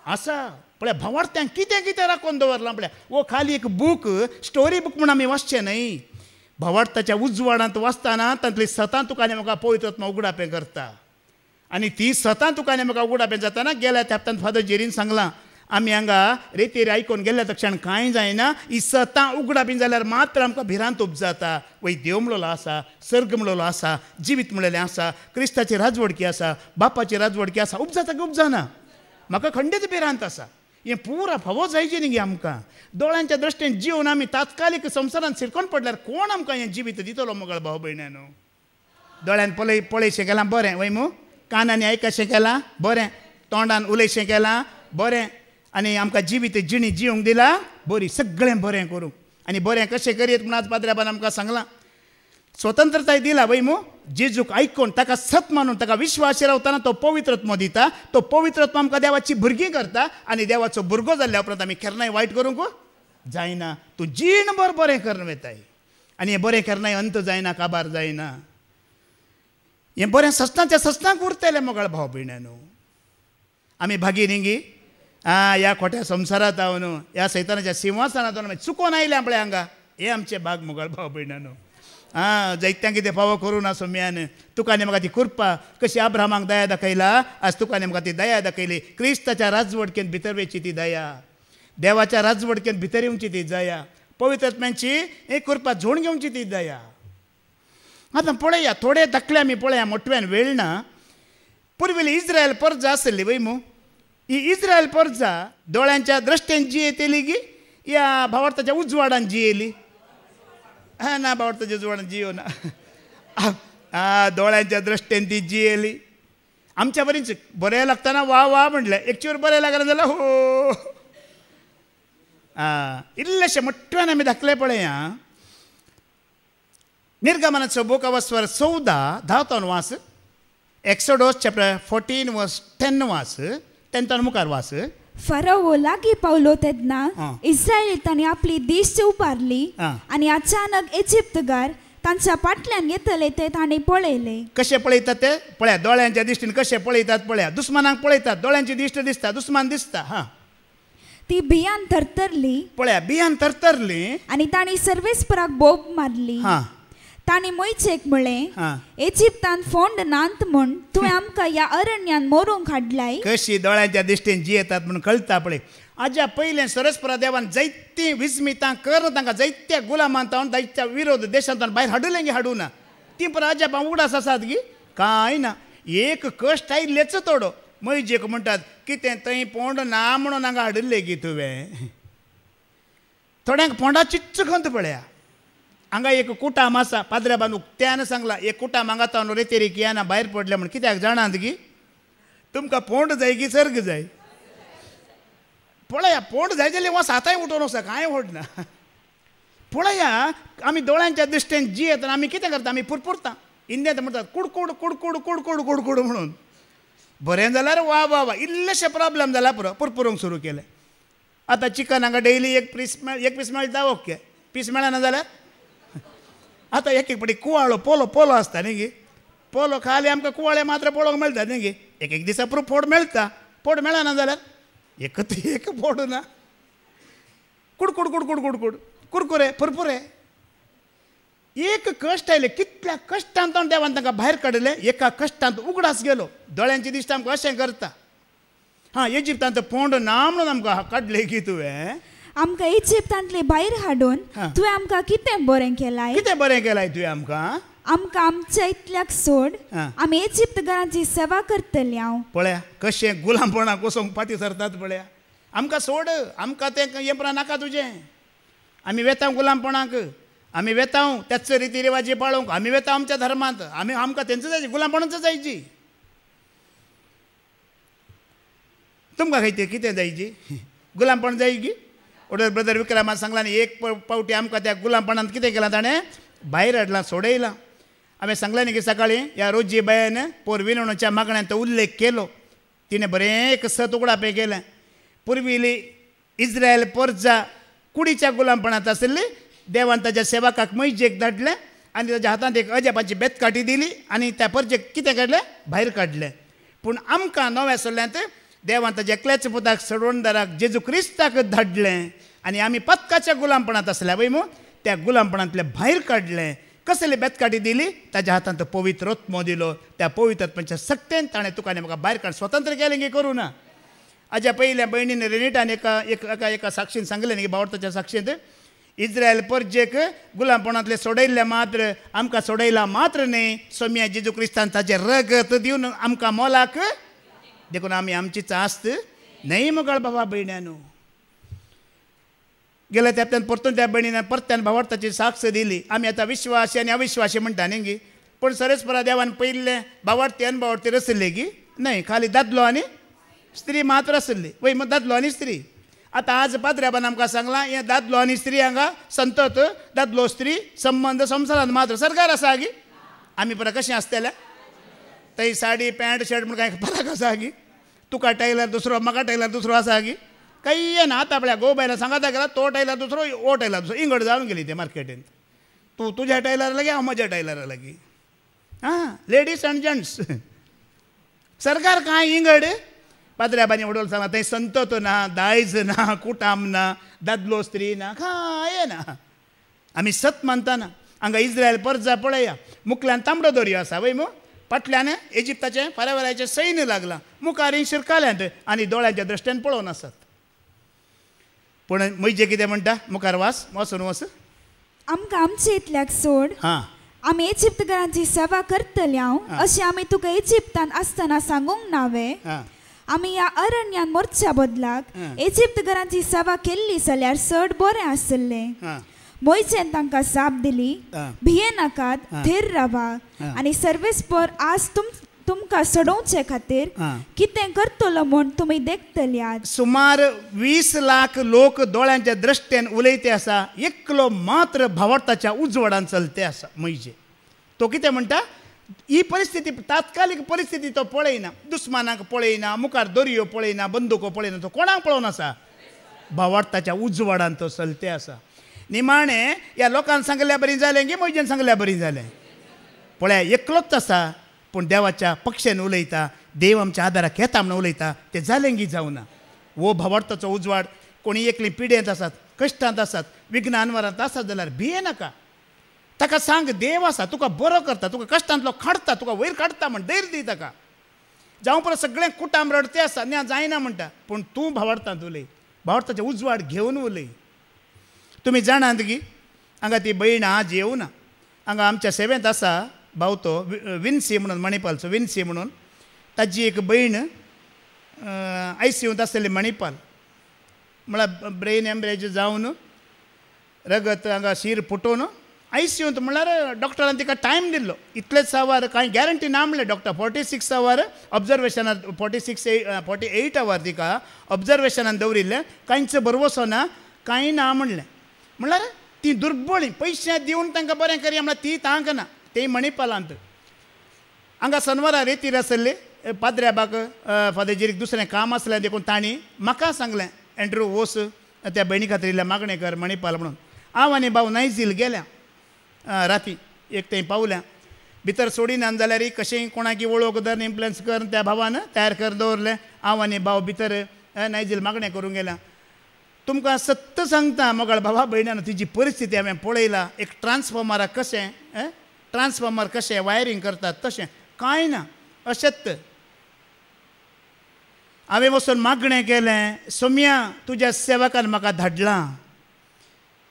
आसा पळय भावार्थ्यांक कितें कितें राखून दवरलां पळय वो खाली एक बूक स्टोरी बूक म्हूण आमी वाचचें न्हय भावार्थाच्या उजवाडांत वाचतना तांतली सतां तुका आनी म्हाका पवित्र आत्मा उगडापें करता आनी ती सतां तुका आनी म्हाका उगडापें जाताना गेल्या त्या हप्त्यान फादर जेरीन सांगलां आमी हांगा रेतीर आयकून गेल्या तक्षण कांय जायना ही सतां उगडापी जाल्यार मात्र आमकां भिरांत उपजाता वय देव म्हणलो आसा सर्ग म्हणलो आसा जिवीत म्हणलेलें आसा क्रिस्ताची राजवडकी आसा बापाची राजवडकी आसा उपजाता की उपजाना म्हाका खंडीत भिरांत आसा हें पुरा फावो जायचें न्ही गे आमकां दोळ्यांच्या दृश्टीन जिवन आमी तात्कालीक संवसारांत शिरकोन पडल्यार कोण आमकां हें जिवीत दितलो मोगाळ भाव भयण्यानो दोळ्यान पळयशें केलां बरें वय मू कानांनी आयकशें केलां बरें तोंडान उलयशें केलां बरें आनी आमकां जिवीत जिणी जिवंक दिला बरी सगळें बरें करूंक आनी बरें कशें करीत म्हूण आज पाद्र्याबान आमकां सांगलां स्वतंत्रताय दिला वय मू जेजूक आयकून ताका सत मानून ताका विश्वास रावतना तो पवित्रत्व दिता तो पवित्रत्व आमकां देवाची भुरगीं करता आनी देवाचो भुरगो जाल्ल्या उपरांत आमी केन्नाय वायट करूंक जायना तूं जीणभर बरें करून वयताय आनी हें बरें केन्नाय अंत जायना काबार जायना हें बरें सस्तांच्या सस्तांक उरतलें मोगाळ भाव भयण्यानो आमी भागिनिंगी ह्या खोट्या संवसारांत हांव न्हू ह्या सैतानाच्या सिंहासनांतून चुकोवन आयल्या पळय हांगा हे आमचे भाग मोगाळ भाव भयण्यानो जायत्यांक कितें फावो करूं ना सोम्यान तुका आनी म्हाका ती कृपा कशी अब्राहमाक दया दाखयला आज तुका आनी म्हाका ती दया दाखयली क्रिस्ताच्या राजवडकेंत भितर वयची ती दया देवाच्या राजवडकेंत भितर येवची ती दया पवित्र आत्म्याची एक कृपा जोड घेवची ती दया आतां पळया थोडे दाखले आमी पळया मोठव्यान वेळ ना पुर्विली इस्रायल परजा आसली वय मू ही इस्रायल परजा दोळ्यांच्या दृश्टीन जी येतली गी या भावार्थाच्या उजवाडान जी येयली ना भावार्थाच्या उजवाडान जियो ना दोळ्यांच्या दृश्टीन ती जी येयली आमच्या बरींच बरें लागतना वा वा म्हणलें एक चूर बरें लागना जाल्यार हो इल्लेशें मोठ्यान आमी दाखले पळया निर्गमनाचो बूक ऑफ वर्स 14 वास एक्सोडस चॅप्टर 14 वर्स 10 वास 10 मुखार वास फराओ लागीं पावलो तेन्ना इस्रायलितांनी आपली दिश्ट उबारली आनी अचानक इजिप्तगार तांच्या फाटल्यान येतले ते तांणी पळयले कशें पळयतात ते पळया दोळ्यांच्या दिश्टीन कशें पळयतात पळया दुस्मानाक पळयतात दोळ्यांची दिश्ट दिसता दुस्मान दिसता ती भियान तरतरली पळया भियान तरतरली आनी तांणी सर्वेस्पराक बोब मारली तांणी मोयचेक म्हळें इजिप्तान फोंड नांत म्हूण तुवें आमकां ह्या अरण्यान मोरूंक हाडलाय कशी दोळ्यांच्या दिश्टीन जी येतात म्हणून कळटा पळय हाज्या पयलें सरस्परा देवान जायतीं विस्मितां कर तांकां जायत्या गुलामांतावन जायत्या विरोध देशांतल्यान भायर हाडूलें गे हाडूं ना ती पर हाज्या उगडास आसात गी कांय ना एक कश्ट आयिल्लेच तोडो मैजेक म्हणटात कितें थंय पोंड ना म्हणून हांगा हाडिल्लें गी तुवें थोड्यांक पोंडा चिच्च खंत पळया हांगा एक कुटाम आसा पाद्र्या बांदूक त्यान सांगला एक कुटाम हांगा तावन रेतेरीक येना भायर पडले म्हण कित्याक जाणात गी तुमकां पोंड जाय की सर्ग जाय पळया पोंड जाय जाल्यार वस आतांय उठोवन वसा कांय व्हडना पळया आमी दोळ्यांच्या दृश्टीन जी येतना आमी कितें करता आमी पुरपुरता हिंदींत म्हणटात कुडकुड कुडकुड कुडकुड कुडकुड म्हणून बरें जाल्यार वा वा वा इल्लेशे प्रॉब्लेम जाला पुरो पुरपुरूंक सुरू केलें आतां चिकन हांगा डेली एक पीस मेळटा ओके पीस मेळना जाल्यार आतां एक एक पाटी कुवाळो पोलो आसता न्ही गे पोलो खाली आमकां कुवाळे मात्र पळोवंक मेळटा न्ही गे एक दिसा पुरो फोड मेळटा फोड मेळना जाल्यार एक फोड ना कुडकुड कुडकुड कुडकुड कुरकुरे फुरफुरे एक कश्ट आयले कितल्या कश्टांत देवान तांकां भायर काडले एका कश्टांत उगडास गेलो दोळ्यांची दिश्ट आमकां अशें करता हां इजिप्तांत पोंड ना म्हणून आमकां काडले की तुवें आमकां इजिप्तांतले भायर हाडून तुवें आमकां कितें बरें केलाय कितें बरें केलाय तुवें आमकां आमकां आमच्या इतल्याक सोड आमी इजिप्त घरांची सेवा करतली हांव पळया कशें गुलामपणाक वचोंक फाटीं सरतात पळया आमकां सोड आमकां तें येपरा नाका तुजें आमी वेता गुलामपणाक आमी वेता त्याच रिती रिवाजी पाळोवंक आमी वेता आमच्या धर्मांत आमकां तेंचो जायची गुलामपणांच जायची तुमकां खंय कितें जायची गुलामपण जाय की ऑर्डर ब्रदर विक्रमान सांगला न्ही एक पावटी आमकां त्या गुलामपणांत कितें केलां ताणें भायर हाडलां सोडयलां हांवें सांगलें न्ही की सकाळीं ह्या रोजी बायन पोर विनवणेच्या मागण्यांत उल्लेख केलो तिणें बरें एक सत उगडापें केलें पुर्विली इस्रायल पोरजा कुडीच्या गुलामपणांत आशिल्ली देवान ताच्या सेवकाक मैजेक धाडलें आनी ताच्या हातांत एक अजापाची बेतकाटी दिली आनी त्या परजेक कितें काडलें भायर काडलें पूण आमकां नव्या सोल्ल्यांत देवान ताच्या एकल्याच पुताक सोडवणदाराक जेजू क्रिस्ताक धाडलें आनी आमी पत्काच्या गुलामपणांत आसल्या वय मू त्या गुलामपणांतले भायर काडलें कसली बेतकाटी दिली ताच्या हातांत पवित्र आत्मो दिलो त्या पवित्रत्वाच्या सक्तेन ताणें तुका आनी म्हाका भायर काड स्वतंत्र केलें की करूं ना हाज्या पयल्या भयणीन रेनिटान एका साक्षीन सांगलें न्ही बावडताच्या साक्षींत इस्रायल परजेक गुलामपणांतले सोडयल्ले मात्र आमकां सोडयला मात्र न्ही सोम्या जेजू क्रिस्तान ताचें रगत दिवन आमकां मोलाक देखून आमी आमची चास्त न्हय मुगाळ बाबा भयण्यानो गेल्या तेंप्यान परतून त्या भयणीन परत्यान भावार्थाची साक्ष दिली आमी आतां विश्वासी आनी अविश्वासी म्हणटा न्ही गी पूण सरस्परा देवान पयले भावार्थी आनी भावार्थी आसले की न्हय खाली दादलो आनी स्त्री मात्र आसली वय मग दादलो आनी स्त्री आतां आज पाद्र्याबान आमकां सांगलां हें दादलो आनी स्त्री हांगा संतत दादलो स्त्री संबंध संवसारांत मात्र सरकार आसा गी आमी पळय कशें आसतलें थंय साडी पॅन्ट शर्ट म्हण कांय फरक आसा गी तुका टेलर दुसरो म्हाका टेलर दुसरो आसा गी काही ना आतां आपल्या गो बायला सांगाता गेला तो टेलर दुसरो ओ टेलर दुसरो इंगड जावन गेली ते मार्केटींत तूं तुज्या टेलरा लागी हांव म्हज्या टेलरा लागी हां लेडीज अँड जेंट्स सरकार कांय इंगड पाद्र्याबानी उडोल सांगा थंय संतत ना दायज ना कुटाम ना दादलो स्त्री ना कांय ना आमी सत मानता ना हांगा इस्रायल परजा पळया मुखल्यान तांबडो दर्यो आसा वय मू फाटल्यान इजिप्ताचें फारावराचें सैन्य लागलां मुखार शिरकाल्यांत आनी दोळ्यांच्या दृश्ट्यान पळोवन आसात पूण मैजे कितें म्हणटा मुखार वचून वच आमकां आमचे इतल्याक सोड हां आमी इजिप्त घरांची सेवा करतली हांव अशें आमी तुका इजिप्तांत आसतना सांगूंक नावे आमी ह्या अरण्यान मोरच्या बदलाक इजिप्त घरांची सेवा केल्ली जाल्यार चड बरें आसलें मोयजेन तांकां साप दिली भिये नाकात थीर रावा आनी सर्वेस्पर आज तुमकां सोडोवचे खातीर कितें करतलो म्हूण तुमी देखतल्यात सुमार 20 लाख लोक दोळ्यांच्या दृश्टेन उलयते आसा एकलो मात्र भावार्थाच्या उजवाडान चलते आसा मैजे तो कितें म्हणटा ही परिस्थिती तात्कालीक परिस्थिती तो पळयना दुस्मानाक पळयना मुखार दर्यो पळयना बंदुको पळयना तो कोणाक पळोवन आसा भावार्थाच्या उजवाडान तो चलते आसा निमाणें ह्या लोकांक सांगल्या बरी जालें की मैजेन सांगल्या बरी जालें पळया एकलोच आसा पूण देवाच्या पक्षान उलयता देव आमच्या आदाराक येता म्हणून उलयता तें जालें की जावना वो भावार्थाचो उजवाड कोणी एकली पिडेंत आसात कश्टांत आसात विघ्न आनवारांत आसात जाल्यार भिये नाका ताका सांग देव आसा तुका बरो करता तुका कश्टांतलो काडटा तुका वयर काडटा म्हण धैर्य दी ताका जावं परत सगळें कुटाम रडते आसा न्या जायना म्हणटा पूण तूं भावार्थांत उलय भावार्थाचें उजवाड घेवन उलय तुमी जाणात की हांगा ती भयण आज येवना हांगा आमच्या सेवेंत आसा भाव तो विन्सी म्हणून मणिपालचो विन्सी म्हणून ताजी एक भयण ICUंत आसलेली मणिपाल म्हळ्यार ब्रेन एम्ब्रेज जावन रगत हांगा शीर फुटोवन ICUंत म्हळ्यार डॉक्टरान तिका टायम दिल्लो इतलेच आवर कांय गॅरंटी ना म्हणलें डॉक्टर 46 आवर ऑब्जर्वेशनान 48 आवर तिका ऑब्जर्वेशनान दवरिल्लें कांयच बरवसो ना कांय ना म्हणलें म्हळ्यार ती दुर्बळी पयशे दिवन तांकां बरें करया म्हळ्यार ती तांकां ना ते मणिपालांत हांगा शनवारा रेतीर आसले पाद्र्याबाक फादेजीक दुसरें काम आसलें देखून तांणी म्हाका सांगलें एंड्रू वोस त्या भयणी खातीर इल्लें मागणें कर मणिपाल म्हणून हांव आनी भाव नायजील गेल्या राती एक थंय पावल्या भितर सोडिनान जाल्यार कशेंय कोणाकी वळोवंक धर इन्फ्लुएन्स कर त्या भावान तयार कर दवरलें हांव आनी भाव भितर नायजील मागणें करूंक गेल्या तुमकां सत्य सांगता मोगाळ भावा भयणान तिची परिस्थिती हांवें पळयला. एक ट्रान्सफॉर्मराक कशें ट्रान्सफॉर्मर कशें वायरींग करतात तशें कांय ना, अशक्त. हांवें वचून मागणें केलें, सोम्या तुज्या सेवकान म्हाका धाडलां,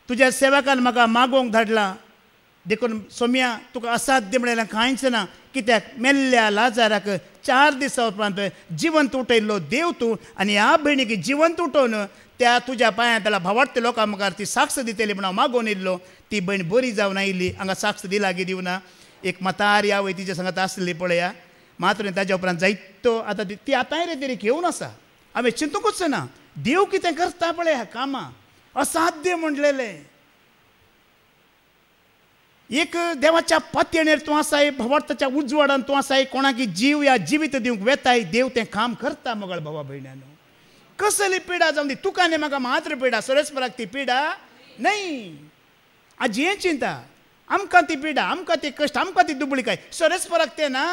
तुज्या सेवकान म्हाका मागोवंक धाडलां. देखून सोम्या तुका असाध्य म्हणल्यार कांयच ना. कित्याक मेल्ल्या लाजाराक 4 दिसां उपरांत जिवंत उठयल्लो देव तूं, आनी ह्या भयणीक जिवंत उठोवन त्या तुज्या पांयां त्याला भावार्थ लोकां मुखार ती साक्ष दितली म्हणून हांव मागोवन येयल्लो. ती भयण बरी जावन आयिल्ली, हांगा साक्ष दिला गी दिवना. एक मतारी आवय तिच्या सांगात आसली पळया. मात्र ताच्या उपरांत जायतो आतां ती आतांय रे तरी घेवन आसा. हांवें चिंतूंकूच ना देव कितें करता पळय कामां. असाध्य म्हणलेलें. एक देवाच्या पातयेर तूं आसाय, भवार्थाच्या उजवाडान तूं आसाय, कोणाक जीव या जिवीत दिवंक वेताय, देव तें काम करता मोगाळ भावा भयणानो. कसली पिडा जावन दी तुका आनी म्हाका मात्र पिडा, सुरेशपराक ती पिडा न्हय. आज हें चिंता, आमकां ती पिडा, आमकां ती कश्ट, आमकां ती दुबळीकाय, सुरेशपराक तें ना.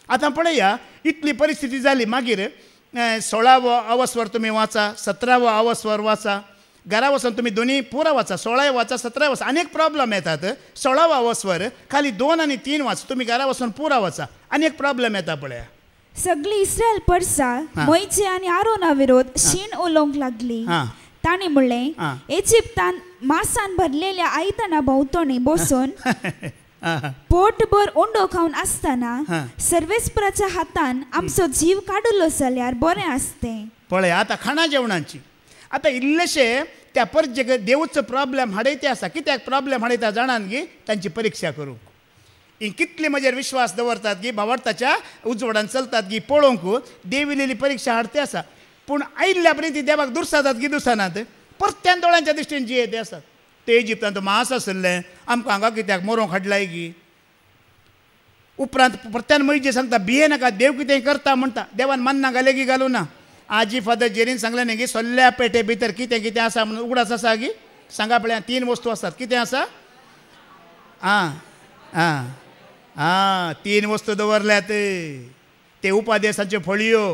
आतां पळया इतली परिस्थिती जाली. मागीर 16वो अवस्वर तुमी वाचा, 17वो अवस्वर वाचा, घरा वचून तुमी दोनी पुरा वाचा, 16 वाचा, 17 वाचा. अनेक प्रॉब्लेम येतात. 16वो अवस्वर खाली 2 आनी 3 वाच, तुमी घरा वचून पुरा वाचा. अनेक प्रॉब्लेम येता पळया. सगळी इस्रायल परसा मोइचे आनी आरोना विरोध शीण उलोवंक लागली. तांणी म्हणलें, इजिप्तान मासान भरलेल्या आयदनां भोंवतणी बसून पोटभर उंडो खावन आसतना सर्वेस्पराच्या हातान आमचो जीव काडलो जाल्यार बरें आसतें. पळय आतां खाणा जेवणाची आतां इल्लेशे त्या परजेक देवचो प्रॉब्लेम हाडयते आसा. कित्याक प्रॉब्लेम हाडयता जाणान गी तांची परीक्षा करूंक. ही कितले म्हजेर विश्वास दवरतात गी, भावार्थाच्या उजवाडान चलतात गी पळोवंक देव इल्ली परीक्षा हाडते आसा. पूण आयिल्ल्या पर्यंत ती देवाक दुरसातात गी दुसानात. परत्यान दोळ्यांच्या दिश्टीन जियेते आसात. ते इजिप्तांत मास आसलें, आमकां हांगा कित्याक मरोवंक हाडलाय गी. उपरांत परत्यान मोइजे सांगता भिये नाका, देव कितें करता म्हणटा. देवान मन्ना घाले गी घालूं ना. आजी फादर जेरीन सांगलें न्ही गी, सोल्ल्या पेटे भितर कितें कितें आसा म्हणून उगडास आसा गी. सांगा पळया 3 वस्तू आसात. कितें आसा? 3 वस्तू दवरल्यात. ते उपादेसाच्यो फळयो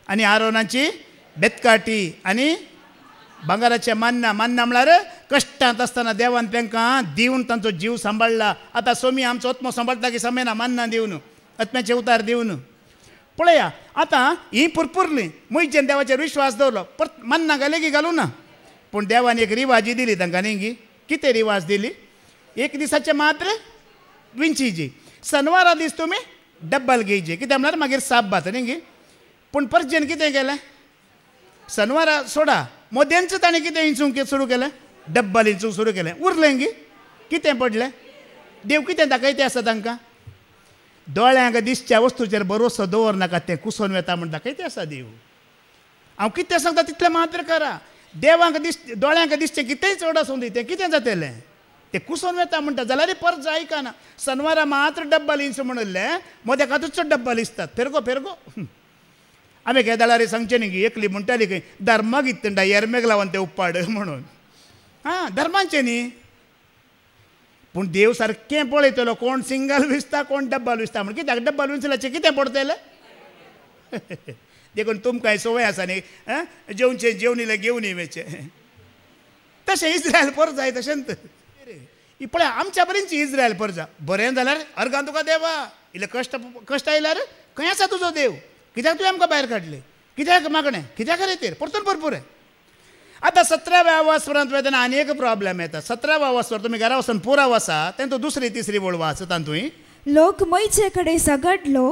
आनी आरोनाची बेतकाटी आनी भांगाराचे मन्ना. मन्ना म्हळ्यार कश्टांत आसतना देवान तांकां दिवन तांचो जीव सांबाळला. आतां सोमी आमचो आत्मो सांबाळटा की समेना मन्ना दिवन, आत्म्याचे उतार दिवन. पळया आतां ही पुरपुरली. मोइजेन देवाचेर विश्वास दवरलो, परत मन्ना घाले की घालूं ना. पूण देवान एक रिवाजी दिली तांकां न्ही गी. कितें रिवाज दिली? 1 दिसाचे मात्र विंचीची, शनवारा दीस तुमी डब्बल घेयचे. कित्याक म्हळ्यार मागीर साब्बात न्ही गी. पूण परजेन कितें केलें? शनवारा सोडा, मोद्यांच ताणें कितें हिंचूंक सुरू केलें? डब्बल हिंचूंक सुरू केलें. उरलें गी. कितें पडलें? देव कितें दाखयते आसा तांकां? दोळ्यांक दिसच्या वस्तूचेर भरोसो दवर नाका, तें कुसोन वेता म्हण दाखयते आसा देव. हांव कितें सांगता तितलें मात्र करा. देवांक दोळ्यांक दिसचें कितेंय चड आसूं दी, तें कितें जातलें? तें कुसोन वेता म्हणटा जाल्यार परत आयकना. शनवारा मात्र डब्बल हिंच म्हणलें, मोद्याकातूच डब्बल हिंचतात. फेरगो फेरगो. आमी केदाळारी सांगचें न्ही गी. एकली म्हणटाली खंय धर्माक इत्तंडा एरमेक लावन तें उप्पाड म्हणून. धर्माचें न्ही. पूण देव सारकें पळयतलो कोण सिंगल विसता कोण डब्बल विसता म्हण. कित्याक डब्बल विंचल्याचें कितें पडटलें? देखून तुमकांय संवय आसा न्ही जेवचें जेवणीले घेवन येवचें. तशें इस्रायल परजा तशेंच. पळय आमच्या पर्यंतची इस्रायल परजा. बरें जाल्यार अर्गां तुका देवा. इल्ले कश्ट आयल्यार खंय आसा तुजो देव? कित्याक तुवें आमकां भायर काडलें? कित्याक मागणें? कित्याक खातीर? परतून भरपूर. आतां 17व्या अवस्वरांत वेतना आनी एक प्रॉब्लेम येता. 17वा अवस्वर तुमी घरा वचून पुरा वाचा, तें 2री 3री वळ वाच तातूंय. लोक मोइचे कडेन झगडलो.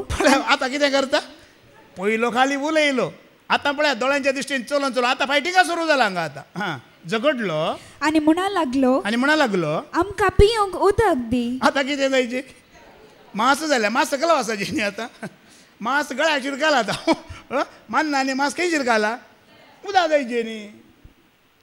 आतां कितें करता? पयलो खाली उलयलो, आतां पळया दोळ्यांच्या दिश्टीन चलोन चलो आतां फायटिंगा सुरू जाला हांगा. आतां झगडलो आनी म्हणा लागलो आमकां पिवंक उदक दी. आतां कितें जायचें? मास जालें. मास सकल वचाचें न्ही. आतां मास गळ्याचेर घाला. आतां मान्ना आनी मास खंयचेर घाला? उदक जायचें न्ही.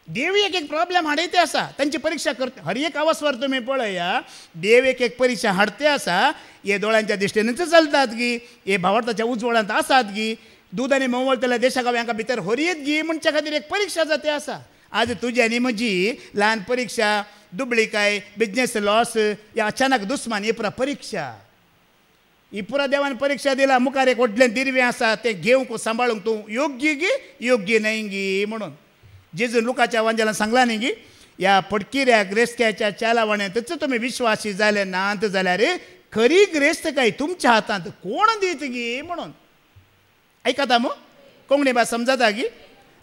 देव एक प्रॉब्लेम हाडयते आसा, तांची परीक्षा करते. हर एक अवस्वर तुमी पळया देव एक परीक्षा हाडते आसा. हे दोळ्यांच्या दिश्टीनच चलतात गी, हे भावार्थाच्या उजवाडांत आसात गी. दूद आनी मोवळतल्या देशागावी हांकां भितर हरयत गी म्हणच्या खातीर एक परीक्षा जाते आसा. आज तुजी आनी म्हजी ल्हान परीक्षा, दुबळीकाय, बिजनेस लॉस, या अचानक दुस्मान, ही परीक्षा. ही पुरा देवान परीक्षा दिला मुखार एक व्हडलें दिरवें आसा तें घेवंक सांबाळूंक तूं योग्य गी योग्य न्हय गी म्हणून जेजून लुकाच्या वांजेलान सांगला न्ही गी ह्या पडकिऱ्या ग्रेस्तक्याच्या चालावण्यांतच तुमी विश्वासी जाले नात जाल्यार खरी ग्रेस्तकाय तुमच्या हातांत कोण दीत गी म्हणून आयकता मग कोंकणी भास समजता गी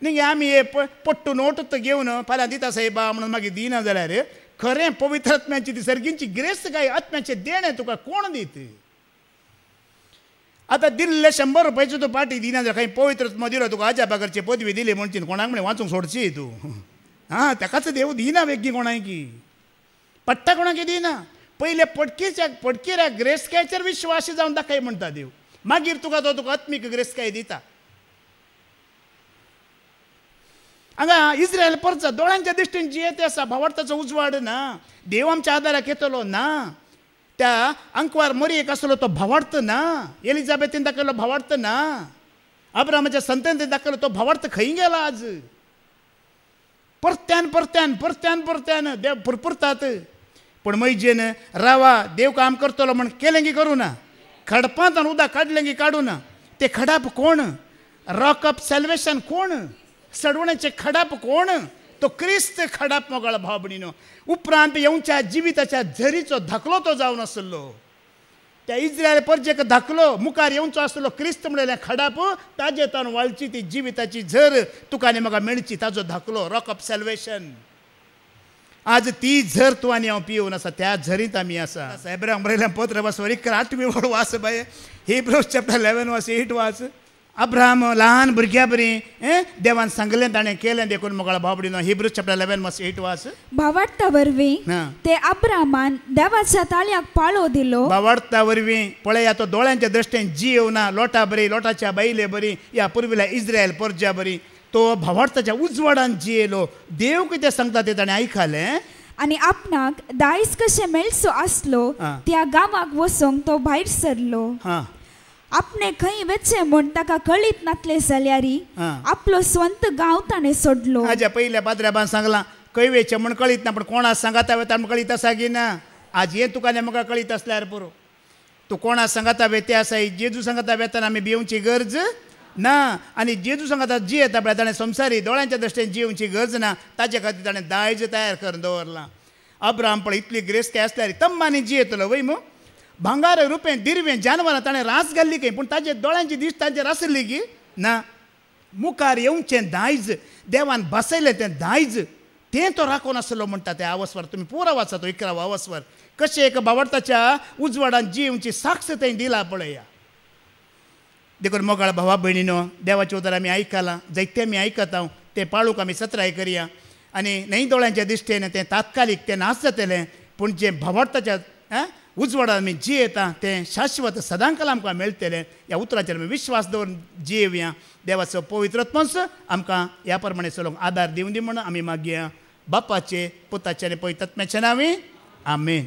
न्ही आमी हे पट्टू नोट घेवन फाल्यां दिता सायबा म्हणून मागीर दिना जाल्यार खरें पवित्र आत्म्याची ती सर्गींची ग्रेस्तकाय आत्म्याचें देणें तुका कोण दीत आतां दिल्ले 100 रुपयाच्यो तूं पाटी दिना जाल्यार खंय पवित्र आत्मा दिलो तुका आजाबागरची पदवी दिली म्हणची कोणाक म्हणे वाचूंक सोडची तूं हां ताकाच देव दिना वेगळी कोणाकी पट्टा कोणाकी दिना पयले पडकिऱ्या ग्रेस्तकायचेर विश्वास जावन दाखय म्हणटा देव मागीर तुका आत्मीक ग्रेस्तकाय दिता हांगा इस्रायल परचा दोळ्यांच्या दृश्टीन जियेते आसा भावार्थाचो उजवाड ना देव आमच्या आदाराक येतलो ना त्या अंकवार मरयेक आसलो तो भावार्थ ना एलिझाबेथीन दाखयलो भावार्थ ना अब्रामाच्या संततीन दाखयलो तो भावार्थ खंय गेला आज परत्यान परत्यान परत्यान परत्यान देव पुरपुरतात पण मैजेन रावा देव काम करतलो म्हण केलें की करूं ना खडपांत उदक काडलें की काडूं ना ते खडाप कोण रॉक ऑफ सॅल्वेशन कोण सडवण्याचे खडाप कोण तो क्रिस्त खडाप मोगळा भाव भयणीनो उपरांत येवच्या जिविताच्या झरीचो धाकलो तो जावन आसलो त्या इस्रायल परजेक धाकलो मुखार येवचो आसलो क्रिस्त म्हणलें खडाप ताजे तान वाळची ती जिविताची झर तुका आनी म्हाका मेळची ताजो धाकलो रॉक ऑफ सॅल्वेशन आज ती झर तूं आनी हांव पिवून आसा त्या झरींत आमी आसा हेब्रांक बरयलें पत्र वाच 8वी वड वाच बाय हिब्रूज चॅप्टर 11 वाच 8 वाच अब्राहम ल्हान भुरग्या बरी देवान सांगलें ताणें केलें देखून मोगळा भावडीनो हिब्रूज चॅप्टर 11 वाच 8 वाच भावार्था वरवीं ते अब्राहमान देवाच्या ताळ्याक पाळो दिलो भावार्था वरवीं पळया तो दोळ्यांच्या दृश्टीन जीव ना लोटा बरी लोटाच्या बायले बरी या पुर्विल्या इस्रायल परजा बरी तो भावार्थाच्या उजवाडान जियेलो देव कितें सांगता तें ताणें आयकलें आनी आपणाक दायज कशें मेळचो आसलो त्या गांवाक वचोंक तो भायर सरलो आपणे खंय वेचे म्हूण ताका कळीत नासले जाल्यार आपलो स्वंत गांव ताणें सोडलो हाज्या पयल्या पाद्र्याबान सांगलां खंय वेचे म्हूण कळीत ना पण कोणा सांगाता वेता म्हूण कळीत आसा की ना आज हें तुका म्हाका कळीत आसल्यार पुरो तूं कोणा सांगाता वेते आसा जेजू सांगाता वेताना आमी भिवची गरज ना आनी जेजू सांगाता जियेता पळय ताणें संवसारी दोळ्यांच्या दृश्टीन जिवची गरज ना ताचे खातीर ताणें दायज तयार करून दवरलां अब्राहम पळय इतली ग्रेस्त आसल्यार तम्मानी जियेतलो वय मू भांगार रुपें दिरवें जानवरां ताणें रास घाल्ली खंय पूण ताजे दोळ्यांची दिश्ट ताजेर आसली की ना मुखार येवचें दायज देवान बसयलें तें दायज तें तो राखून आसलो म्हणटा तें आवस्वर तुमी पुरो वाचा तो 11वा आवस्वर कशें एक भावार्थाच्या उजवाडान जिवची साक्ष तें दिला पळया देखून मोगाळ भावा भयणीनो देवाचें उतर आमी आयकलां जायते आमी आयकता तें पाळूक आमी सत्राय करया आनी न्हय दोळ्यांच्या दिश्टेन तें तात्कालीक तें नास जातलें पूण जें भावार्थाच्या उजवाडान आमी जियेता तें शाश्वत सदांकाल आमकां मेळटलें ह्या उतराचेर आमी विश्वास दवरून जियेवया देवाचो पवित्र आत्मोस आमकां ह्या प्रमाणे चलोवंक आदार दिवं दी म्हणून आमी मागया बापाचे पुताचे आनी पवित्र आत्म्याचे नांवे आमेन.